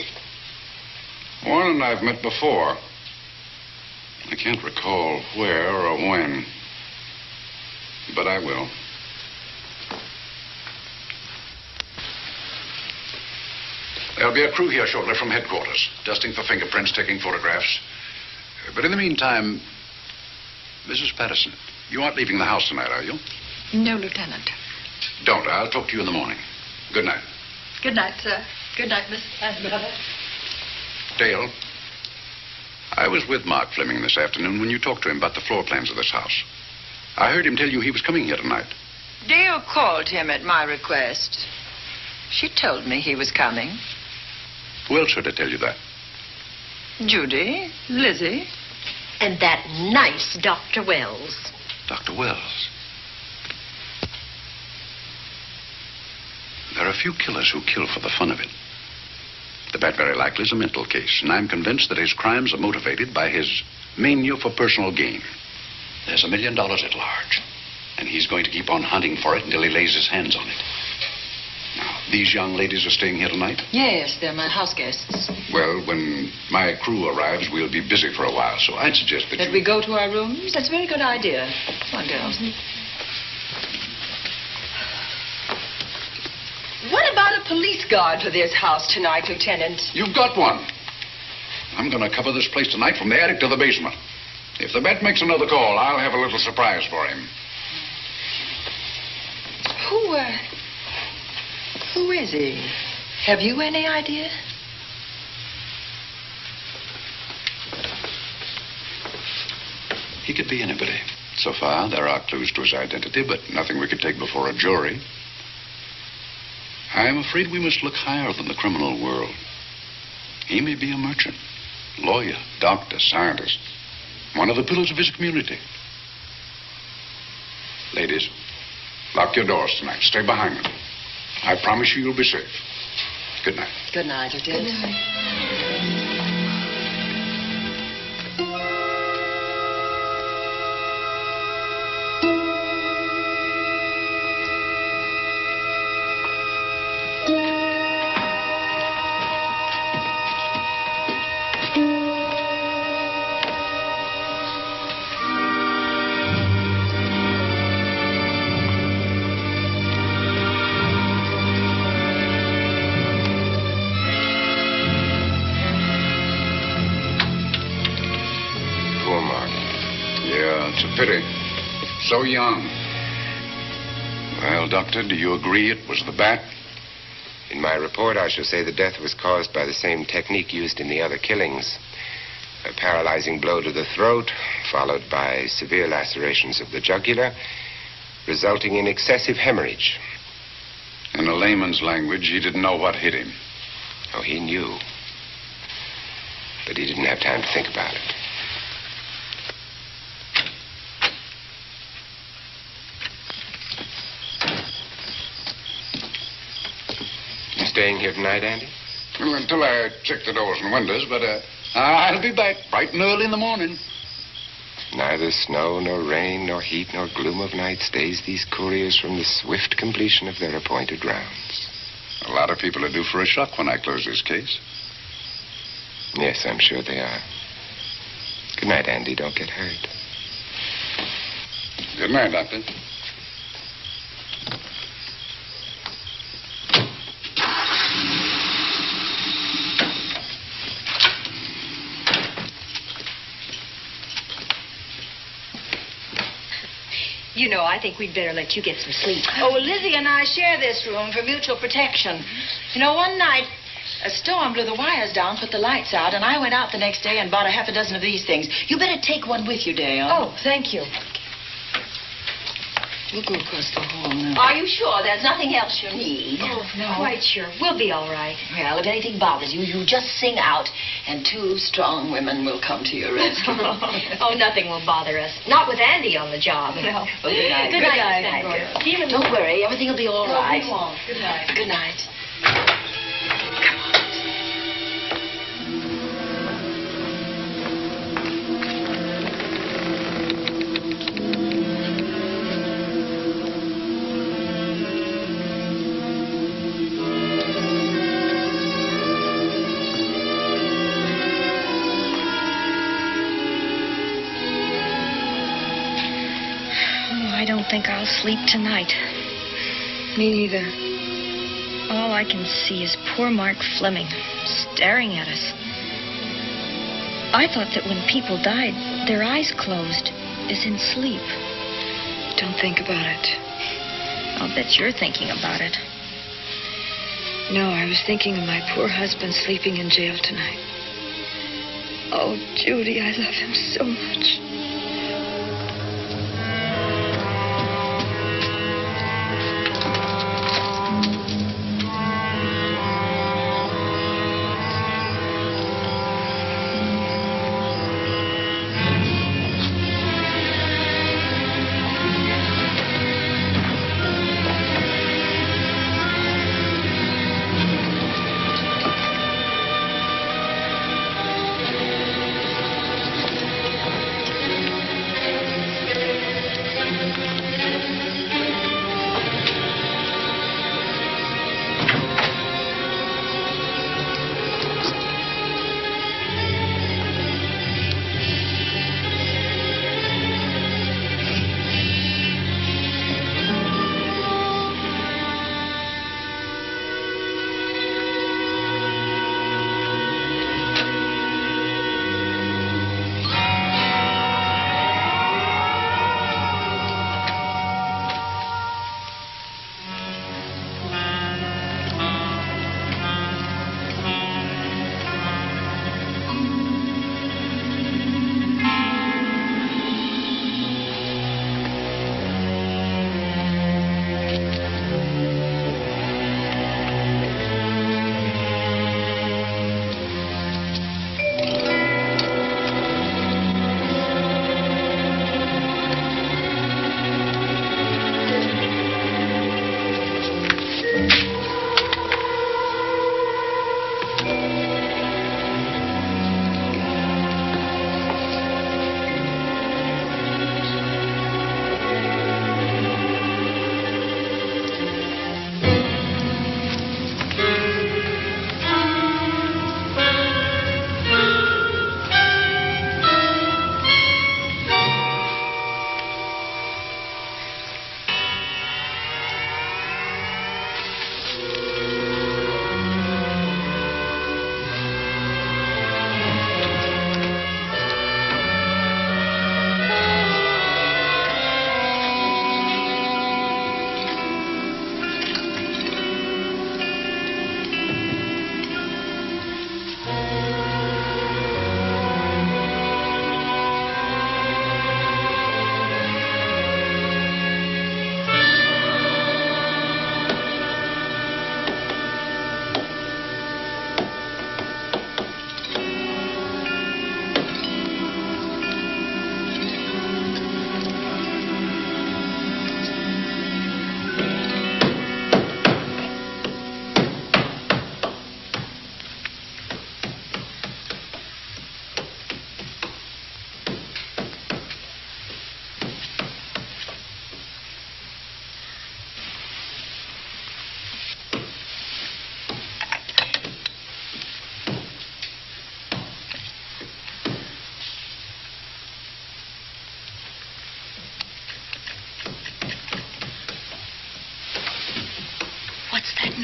Warren and I've met before. I can't recall where or when, but I will. There'll be a crew here shortly from headquarters, dusting for fingerprints, taking photographs. But in the meantime, Mrs. Patterson, you aren't leaving the house tonight, are you? No, Lieutenant. Don't. I'll talk to you in the morning. Good night. Good night, sir. Good night, Miss Van Gorder. Dale, I was with Mark Fleming this afternoon when you talked to him about the floor plans of this house. I heard him tell you he was coming here tonight. Dale called him at my request. She told me he was coming. Who else should I tell you that? Judy, Lizzie. And that nice Dr. Wells. Dr. Wells. There are a few killers who kill for the fun of it. The bat very likely is a mental case, and I'm convinced that his crimes are motivated by his mania for personal gain. There's $1 million at large, And he's going to keep on hunting for it until he lays his hands on it. Now, these young ladies are staying here tonight? Yes, they're my house guests. Well, when my crew arrives, we'll be busy for a while, so I'd suggest that we go to our rooms? That's a very good idea. Come on, girls. What about a police guard for this house tonight, Lieutenant? You've got one. I'm going to cover this place tonight from the attic to the basement. If the bat makes another call, I'll have a little surprise for him. Who is he? Have you any idea? He could be anybody. So far, there are clues to his identity, but nothing we could take before a jury. I'm afraid we must look higher than the criminal world. He may be a merchant, lawyer, doctor, scientist, one of the pillars of his community. Ladies, lock your doors tonight. Stay behind them. I promise you you'll be safe. Good night. Good night, Lieutenant. Good night. So young. Well, Doctor, do you agree it was the bat? In my report, I shall say the death was caused by the same technique used in the other killings. A paralyzing blow to the throat, followed by severe lacerations of the jugular, resulting in excessive hemorrhage. In a layman's language, he didn't know what hit him. Oh, he knew. But he didn't have time to think about it. Staying here tonight, Andy? Well, until I check the doors and windows, but I'll be back bright and early in the morning. Neither snow, nor rain, nor heat, nor gloom of night stays these couriers from the swift completion of their appointed rounds. A lot of people are due for a shock when I close this case. Yes, I'm sure they are. Good night, Andy. Don't get hurt. Good night, Doctor. You know, I think we'd better let you get some sleep. Oh, well, Lizzie and I share this room for mutual protection. You know, one night, a storm blew the wires down, put the lights out, and I went out the next day and bought a half a dozen of these things. You better take one with you, Dale. Oh, thank you. We'll go across the hall now. Are you sure there's nothing else you need? Oh, no. Quite sure. We'll be all right. Well, if anything bothers you, you just sing out, and two strong women will come to your rescue. Oh, nothing will bother us. Not with Andy on the job. No. Well, good night. Good night. Don't worry. Everything will be all right. We won't. Good night. Good night. I don't think I'll sleep tonight. Me neither. All I can see is poor Mark Fleming staring at us. I thought that when people died, their eyes closed, as in sleep. Don't think about it. I'll bet you're thinking about it. No, I was thinking of my poor husband sleeping in jail tonight. Oh, Judy, I love him so much.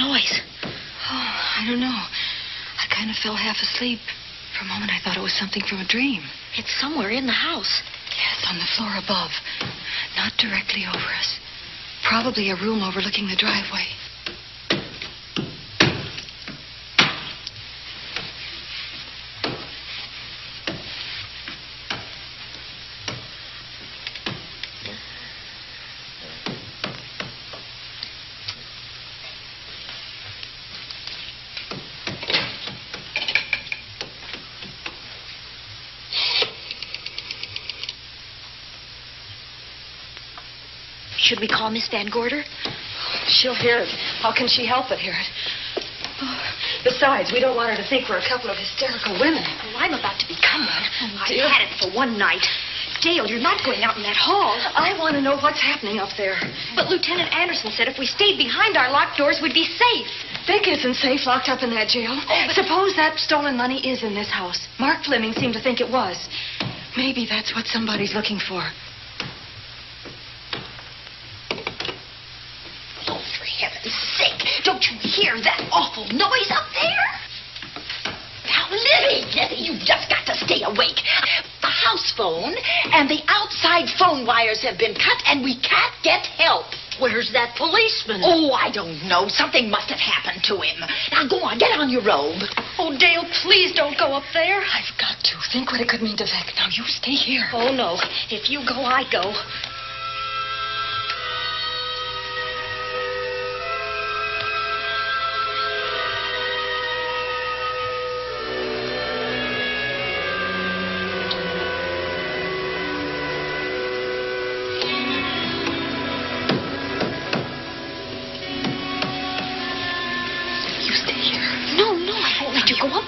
noise? Oh, I don't know. I kind of fell half asleep. For a moment, I thought it was something from a dream. It's somewhere in the house. Yes, on the floor above. Not directly over us. Probably a room overlooking the driveway. Should we call Miss Van Gorder? She'll hear it. How can she help but hear it? Oh, besides, we don't want her to think we're a couple of hysterical women. Well, I'm about to become one. Oh, I've dear. had it for one night. Dale, you're not going out in that hall. I want to know what's happening up there. But Lieutenant Anderson said if we stayed behind our locked doors, we'd be safe. Vic isn't safe locked up in that jail. Suppose that stolen money is in this house. Mark Fleming seemed to think it was. Maybe that's what somebody's looking for. Oh, for heaven's sake, don't you hear that awful noise up there? Now, Libby, you've just got to stay awake. The house phone and the outside phone wires have been cut, and we can't get help. Where's that policeman? Oh, I don't know. Something must have happened to him. Now, go on, get on your robe. Oh, Dale, please don't go up there. I've got to. Think what it could mean to Vic. Now, you stay here. Oh, no. If you go, I go.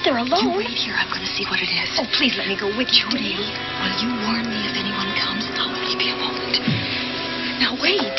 They're alone. You wait here. I'm going to see what it is. Oh, please let me go with you. Judy, will you warn me if anyone comes? I'll only be a moment. Now, wait.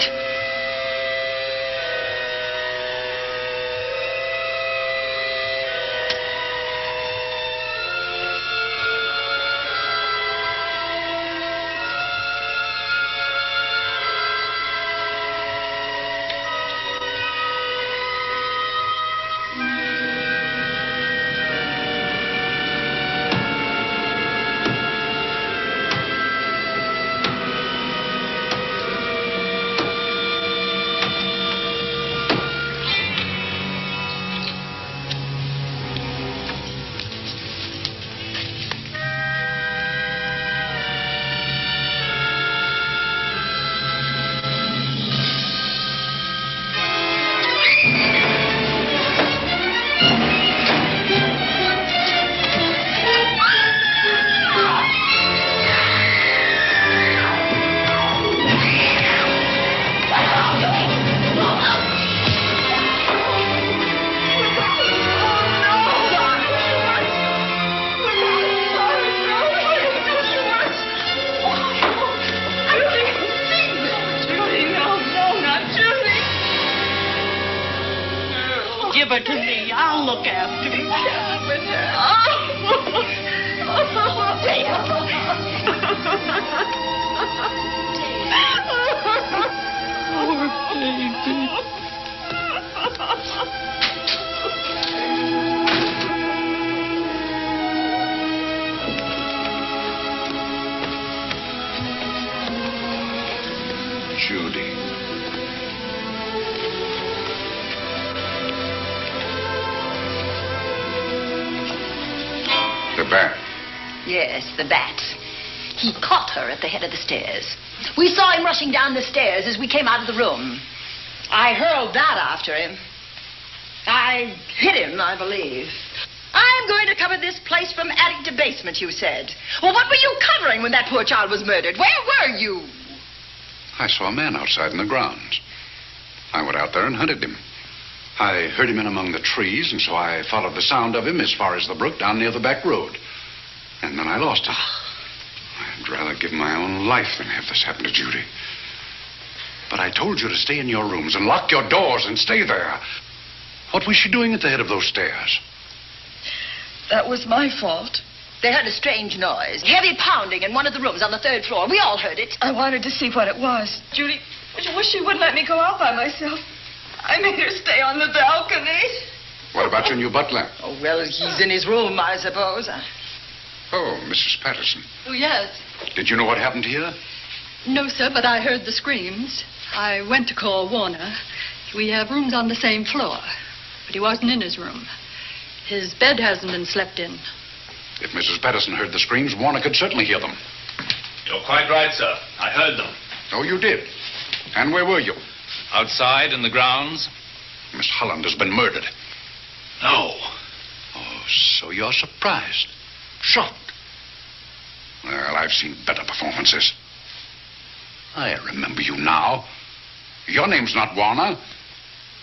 Yes, the bats. He caught her at the head of the stairs. We saw him rushing down the stairs as we came out of the room. I hurled that after him. I hit him, I believe. I'm going to cover this place from attic to basement, you said. Well, what were you covering when that poor child was murdered? Where were you? I saw a man outside in the grounds. I went out there and hunted him. I heard him in among the trees, and so I followed the sound of him as far as the brook down near the back road. And then I lost him. I'd rather give my own life than have this happen to Judy. But I told you to stay in your rooms and lock your doors and stay there. What was she doing at the head of those stairs? That was my fault. They heard a strange noise. Heavy pounding in one of the rooms on the 3rd floor. We all heard it. I wanted to see what it was. Judy, I wish she wouldn't let me go out by myself. I made her stay on the balcony. What about your new butler? Oh, well, he's in his room, I suppose. Oh, Mrs. Patterson. Oh, yes. Did you know what happened here? No, sir, but I heard the screams. I went to call Warner. We have rooms on the same floor, but he wasn't in his room. His bed hasn't been slept in. If Mrs. Patterson heard the screams, Warner could certainly hear them. You're quite right, sir. I heard them. Oh, you did? And where were you? Outside in the grounds. Miss Holland has been murdered. No. Oh, so you're surprised. Shocked. Well, I've seen better performances. I remember you now. Your name's not Warner.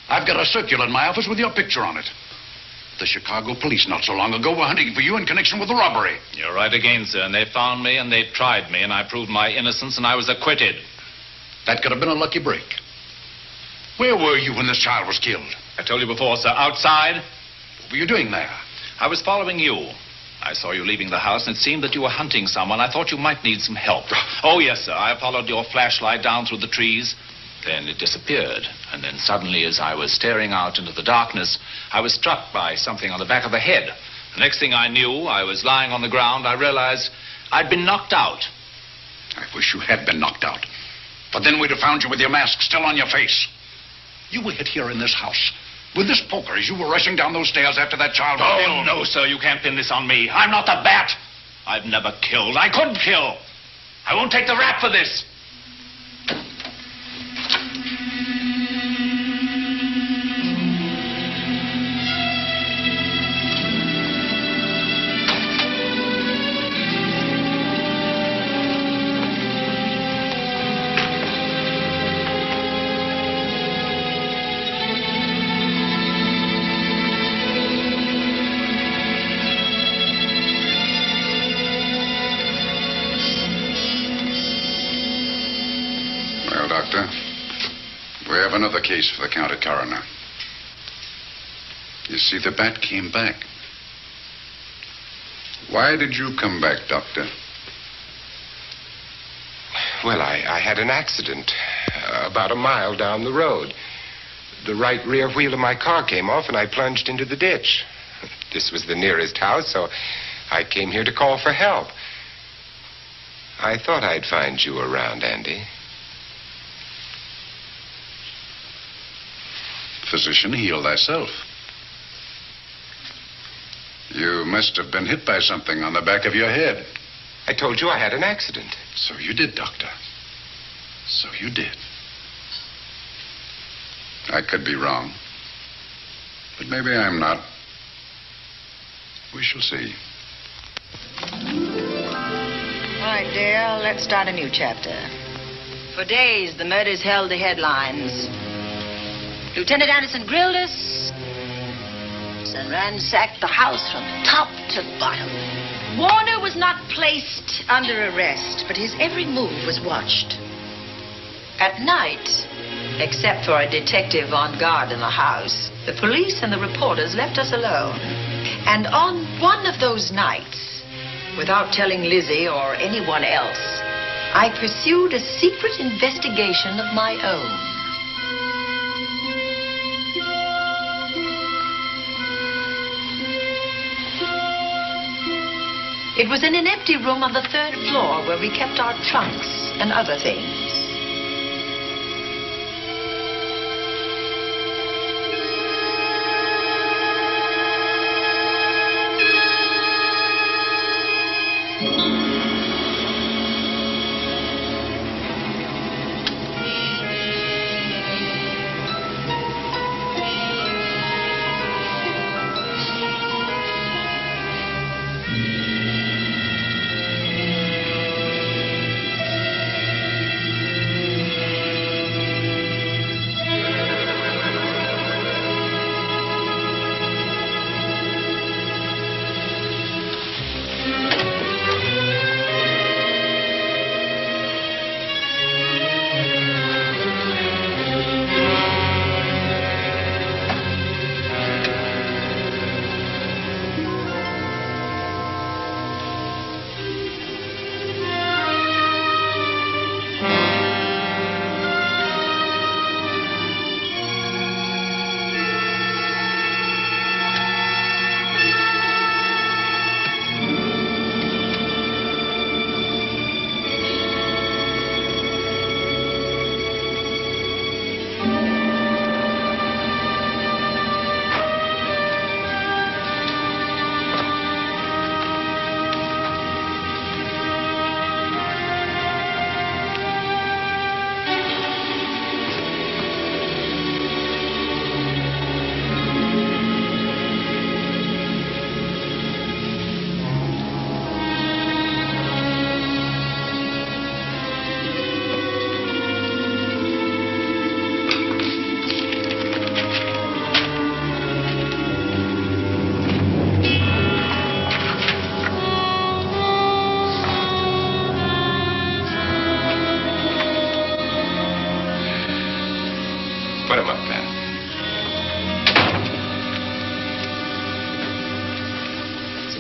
I've got a circular in my office with your picture on it. The Chicago police not so long ago were hunting for you in connection with the robbery. You're right again, sir. And they found me and they tried me and I proved my innocence and I was acquitted. That could have been a lucky break. Where were you when this child was killed? I told you before, sir. Outside. What were you doing there? I was following you. I saw you leaving the house and it seemed that you were hunting someone. I thought you might need some help. Oh, yes, sir. I followed your flashlight down through the trees. Then it disappeared. And then suddenly, as I was staring out into the darkness, I was struck by something on the back of the head. The next thing I knew, I was lying on the ground. I realized I'd been knocked out. I wish you had been knocked out. But then we'd have found you with your mask still on your face. You were hit here in this house with this poker as you were rushing down those stairs after that child was killed. Oh, no, sir. You can't pin this on me. I'm not the bat. I've never killed. I couldn't kill. I won't take the rap for this. Another case for the county coroner. You see, the bat came back. Why did you come back, Doctor? Well, I had an accident about a mile down the road. The right rear wheel of my car came off and I plunged into the ditch. This was the nearest house, so I came here to call for help. I thought I'd find you around, Andy. Physician, heal thyself. You must have been hit by something on the back of your head. I told you I had an accident. So you did, Doctor. So you did. I could be wrong. But maybe I'm not. We shall see. All right, dear, let's start a new chapter. For days, the murders held the headlines. Lieutenant Anderson grilled us and ransacked the house from top to bottom. Warner was not placed under arrest, but his every move was watched. At night, except for a detective on guard in the house, the police and the reporters left us alone. And on one of those nights, without telling Lizzie or anyone else, I pursued a secret investigation of my own. It was in an empty room on the 3rd floor where we kept our trunks and other things.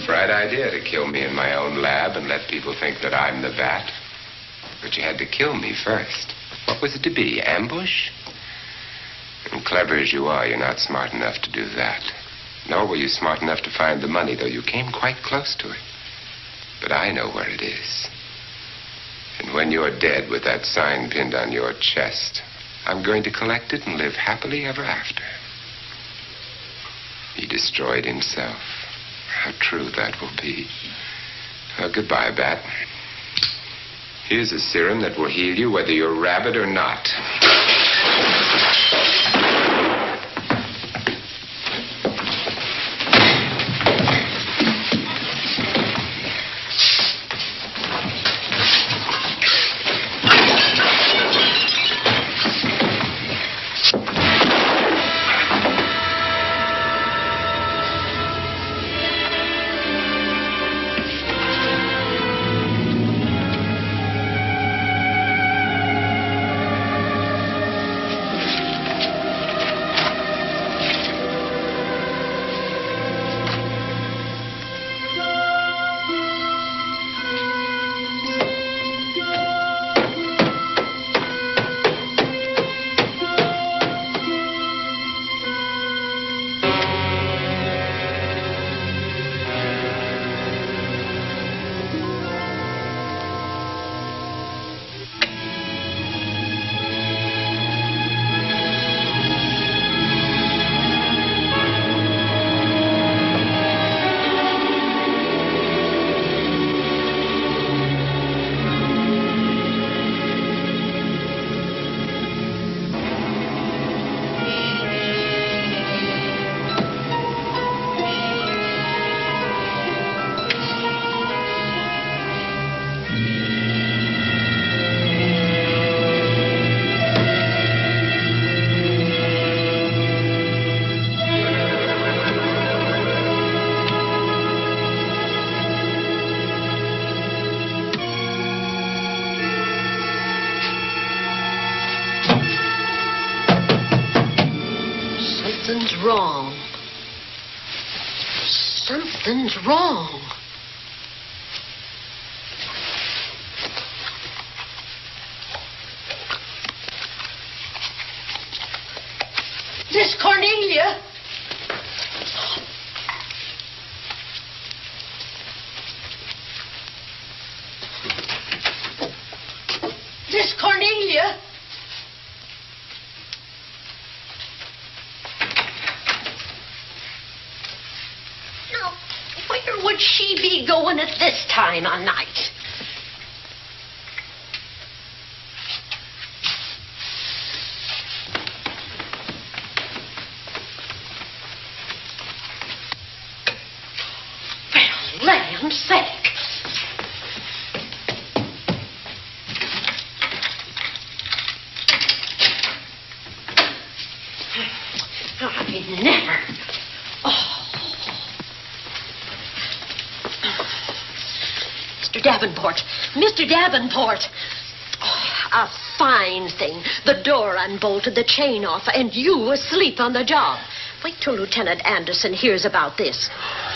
Bright idea to kill me in my own lab and let people think that I'm the bat. But you had to kill me first. What was it to be? Ambush? And clever as you are, you're not smart enough to do that. Nor were you smart enough to find the money, though you came quite close to it. But I know where it is. And when you're dead with that sign pinned on your chest, I'm going to collect it and live happily ever after. He destroyed himself. How true that will be. Well, goodbye, Bat. Here's a serum that will heal you whether you're rabid or not. Something's wrong. Something's wrong. Miss Cornelia! Miss Cornelia! Now, where would she be going at this time of night? Well, land's sake. I never. Mr. Davenport. Mr. Davenport. Oh, a fine thing. The door unbolted, the chain off, and you asleep on the job. Wait till Lieutenant Anderson hears about this.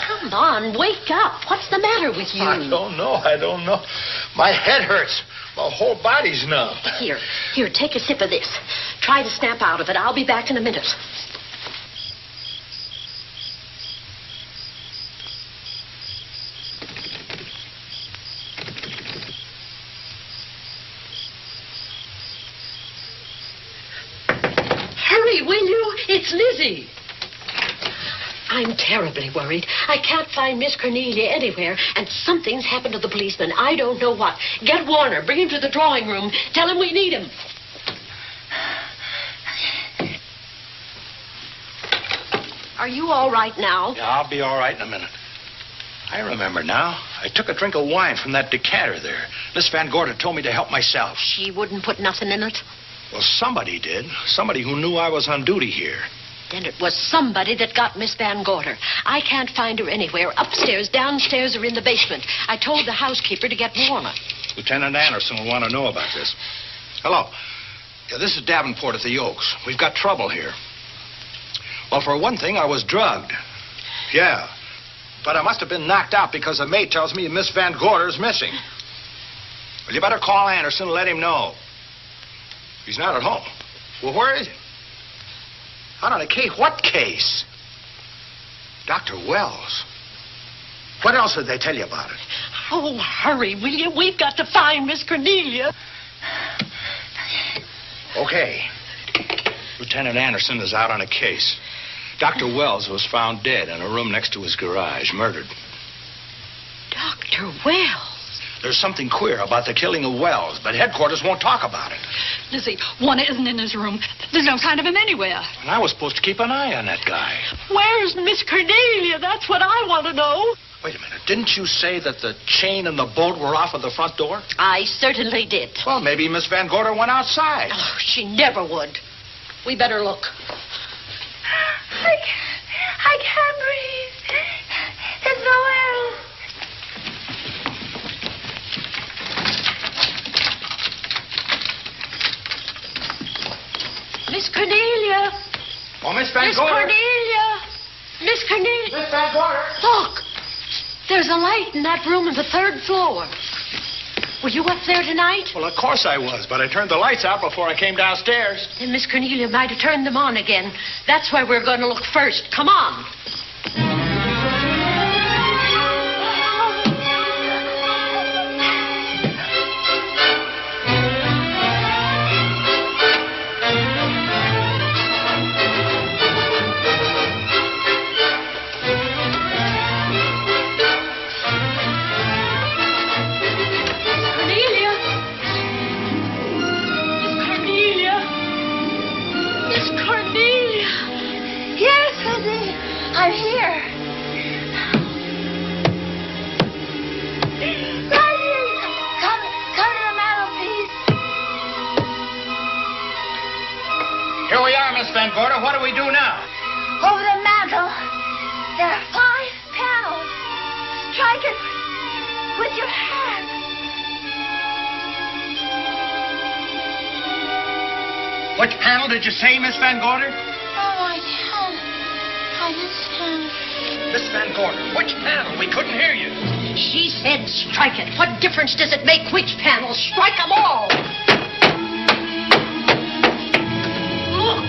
Come on, wake up. What's the matter with you? I don't know. My head hurts. My whole body's numb. Here, take a sip of this. Try to snap out of it. I'll be back in a minute. Hurry, will you? It's Lizzie. I'm terribly worried. I can't find Miss Cornelia anywhere, and something's happened to the policeman. I don't know what. Get Warner. Bring him to the drawing room. Tell him we need him. Are you all right now? Yeah, I'll be all right in a minute. I remember now. I took a drink of wine from that decanter there. Miss Van Gorder told me to help myself. She wouldn't put nothing in it? Well, somebody did. Somebody who knew I was on duty here. Then it was somebody that got Miss Van Gorder. I can't find her anywhere. Upstairs, downstairs, or in the basement. I told the housekeeper to get Warner. Lieutenant Anderson will want to know about this. Hello. Yeah, this is Davenport at the Oaks. We've got trouble here. Well, for one thing, I was drugged. Yeah. But I must have been knocked out because the maid tells me Miss Van Gorder's missing. Well, you better call Anderson and let him know. He's not at home. Well, where is he? Out on a case? What case? Dr. Wells. What else did they tell you about it? Oh, hurry, will you? We've got to find Miss Cornelia. Okay. Lieutenant Anderson is out on a case. Dr. Wells was found dead in a room next to his garage, murdered. Dr. Wells? There's something queer about the killing of Wells, but headquarters won't talk about it. Lizzie, Warner isn't in his room. There's no sign of him anywhere. And I was supposed to keep an eye on that guy. Where's Miss Cornelia? That's what I want to know. Wait a minute. Didn't you say that the chain and the bolt were off of the front door? I certainly did. Well, maybe Miss Van Gorder went outside. Oh, she never would. We better look. I can't breathe. There's no air. Miss Cornelia. Oh, Miss Van Miss Gorder. Cornelia. Miss Cornelia. Miss Van Gorder. Look. There's a light in that room on the 3rd floor. Were you up there tonight? Well, of course I was, but I turned the lights out before I came downstairs. Then Miss Cornelia might have turned them on again. That's where we're going to look first. Come on. I'm here. Right here. Come to the mantelpiece. Here we are, Miss Van Gorder. What do we do now? Over the mantel, there are 5 panels. Strike it with your hand. Which panel did you say, Miss Van Gorder? Oh, I can't. Miss Van Gorder, which panel? We couldn't hear you. She said strike it. What difference does it make which panel? Strike them all. Look.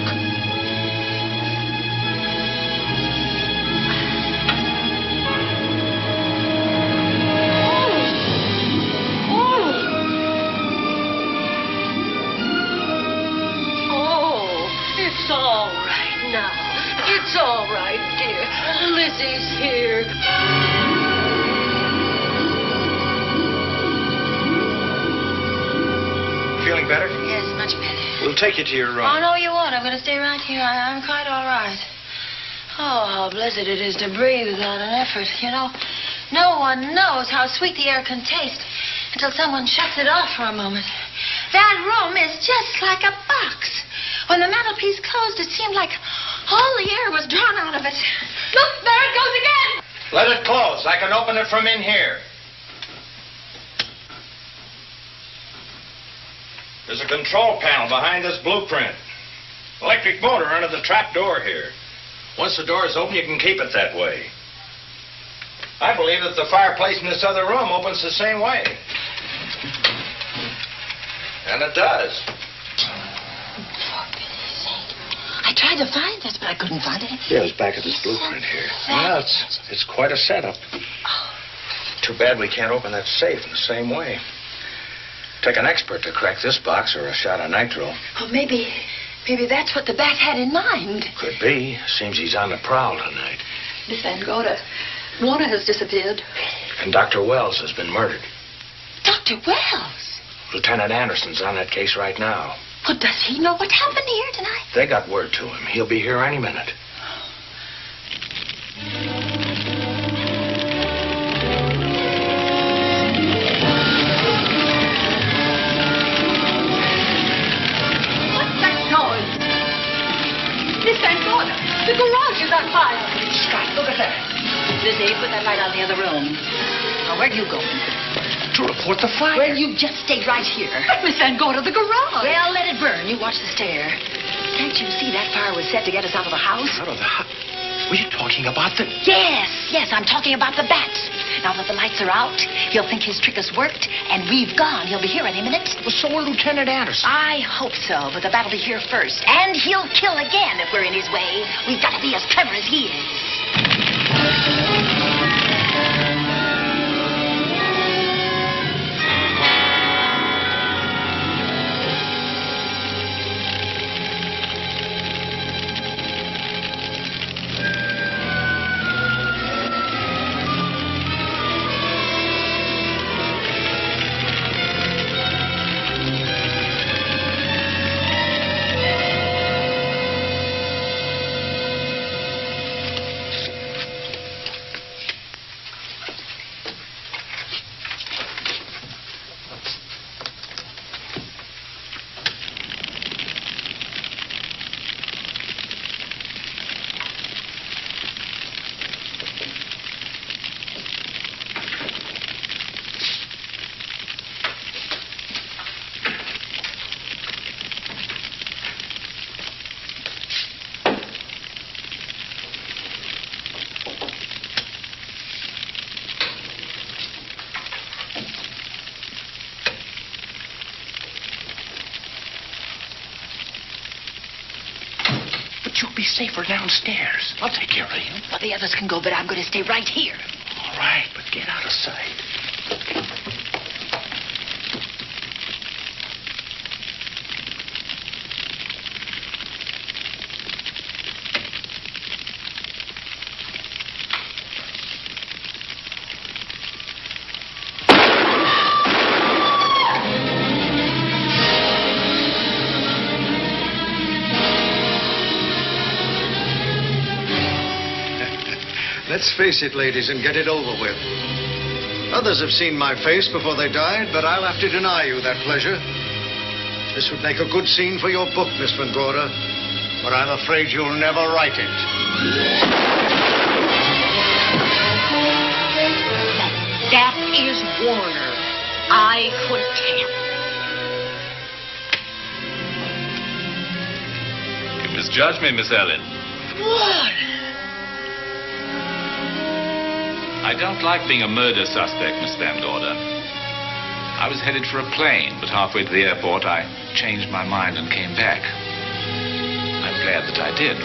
Oh, it's all right now. It's all right, dear. Lizzie's here. Feeling better? Yes, much better. We'll take you to your room. Oh, no, you won't. I'm going to stay right here. I'm quite all right. Oh, how blessed it is to breathe without an effort. You know, no one knows how sweet the air can taste until someone shuts it off for a moment. That room is just like a box. When the mantelpiece closed, it seemed like all the air was drawn out of it. Look, there it goes again. Let it close. I can open it from in here. There's a control panel behind this blueprint. Electric motor under the trap door here. Once the door is open, you can keep it that way. I believe that the fireplace in this other room opens the same way. And it does. I tried to find this, but I couldn't find it. Yeah, it's back of this blueprint here. Well, it's quite a setup. Too bad we can't open that safe in the same way. Take an expert to crack this box or a shot of nitro. Oh, maybe that's what the bat had in mind. Could be. Seems he's on the prowl tonight. Miss Van Gorder, Warner has disappeared. And Dr. Wells has been murdered. Dr. Wells? Lieutenant Anderson's on that case right now. Well, does he know what happened here tonight? They got word to him. He'll be here any minute. What's that noise? Miss Van Gorder, the garage is on fire. Scott, look at that. Lizzie, put that light on the other room. Now, where are you going? To report the fire. Well, you just stay right here. But Miss Van Gorder, the garage. Well, let it burn. You watch the stair. Can't you see that fire was set to get us out of the house? Out of the house? Were you talking about the... Yes, I'm talking about the bats. Now that the lights are out, he'll think his trick has worked, and we've gone. He'll be here any minute. Well, so will Lieutenant Anderson. I hope so, but the bat will be here first. And he'll kill again if we're in his way. We've got to be as clever as he is. You'll be safer downstairs. I'll take care of you. Well, the others can go, but I'm going to stay right here. All right, but get out of sight. Let's face it, ladies, and get it over with. Others have seen my face before they died, but I'll have to deny you that pleasure. This would make a good scene for your book, Miss Van Gorder, but I'm afraid you'll never write it. That is Warner. I could tell. You misjudge me, Miss Ellen. Warner! I don't like being a murder suspect, Miss Van Gorder. I was headed for a plane, but halfway to the airport, I changed my mind and came back. I'm glad that I did.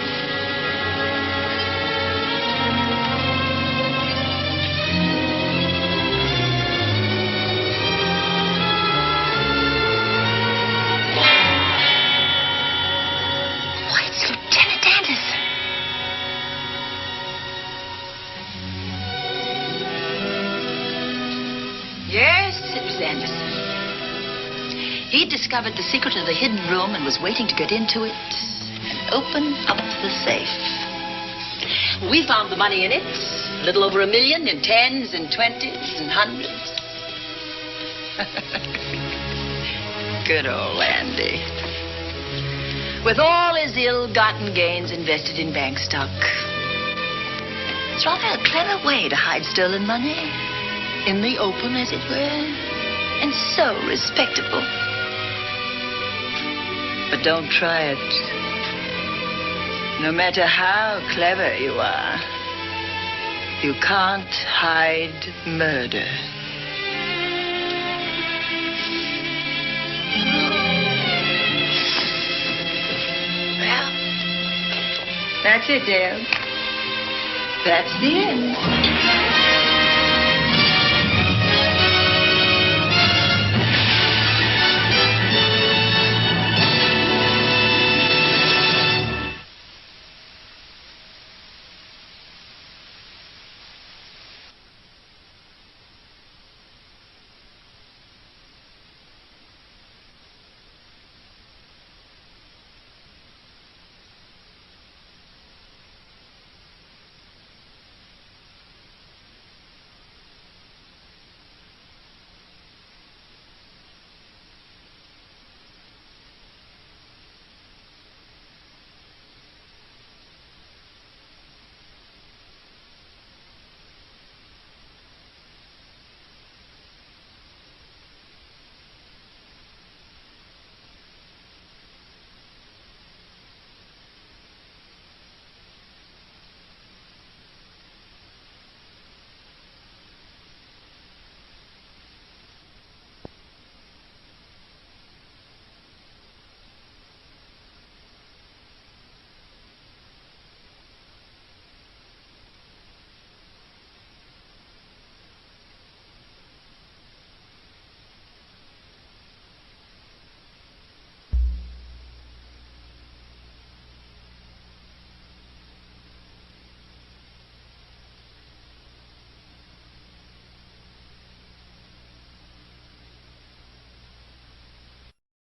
Why, it's Lieutenant Anderson. Yes, it was Anderson. He discovered the secret of the hidden room and was waiting to get into it and open up the safe. We found the money in it. A little over $1 million in tens and twenties and hundreds. Good old Andy. With all his ill-gotten gains invested in bank stock. It's rather a clever way to hide stolen money. In the open, as it were, and so respectable. But don't try it. No matter how clever you are, you can't hide murder. Well, that's it, Dale. That's the end.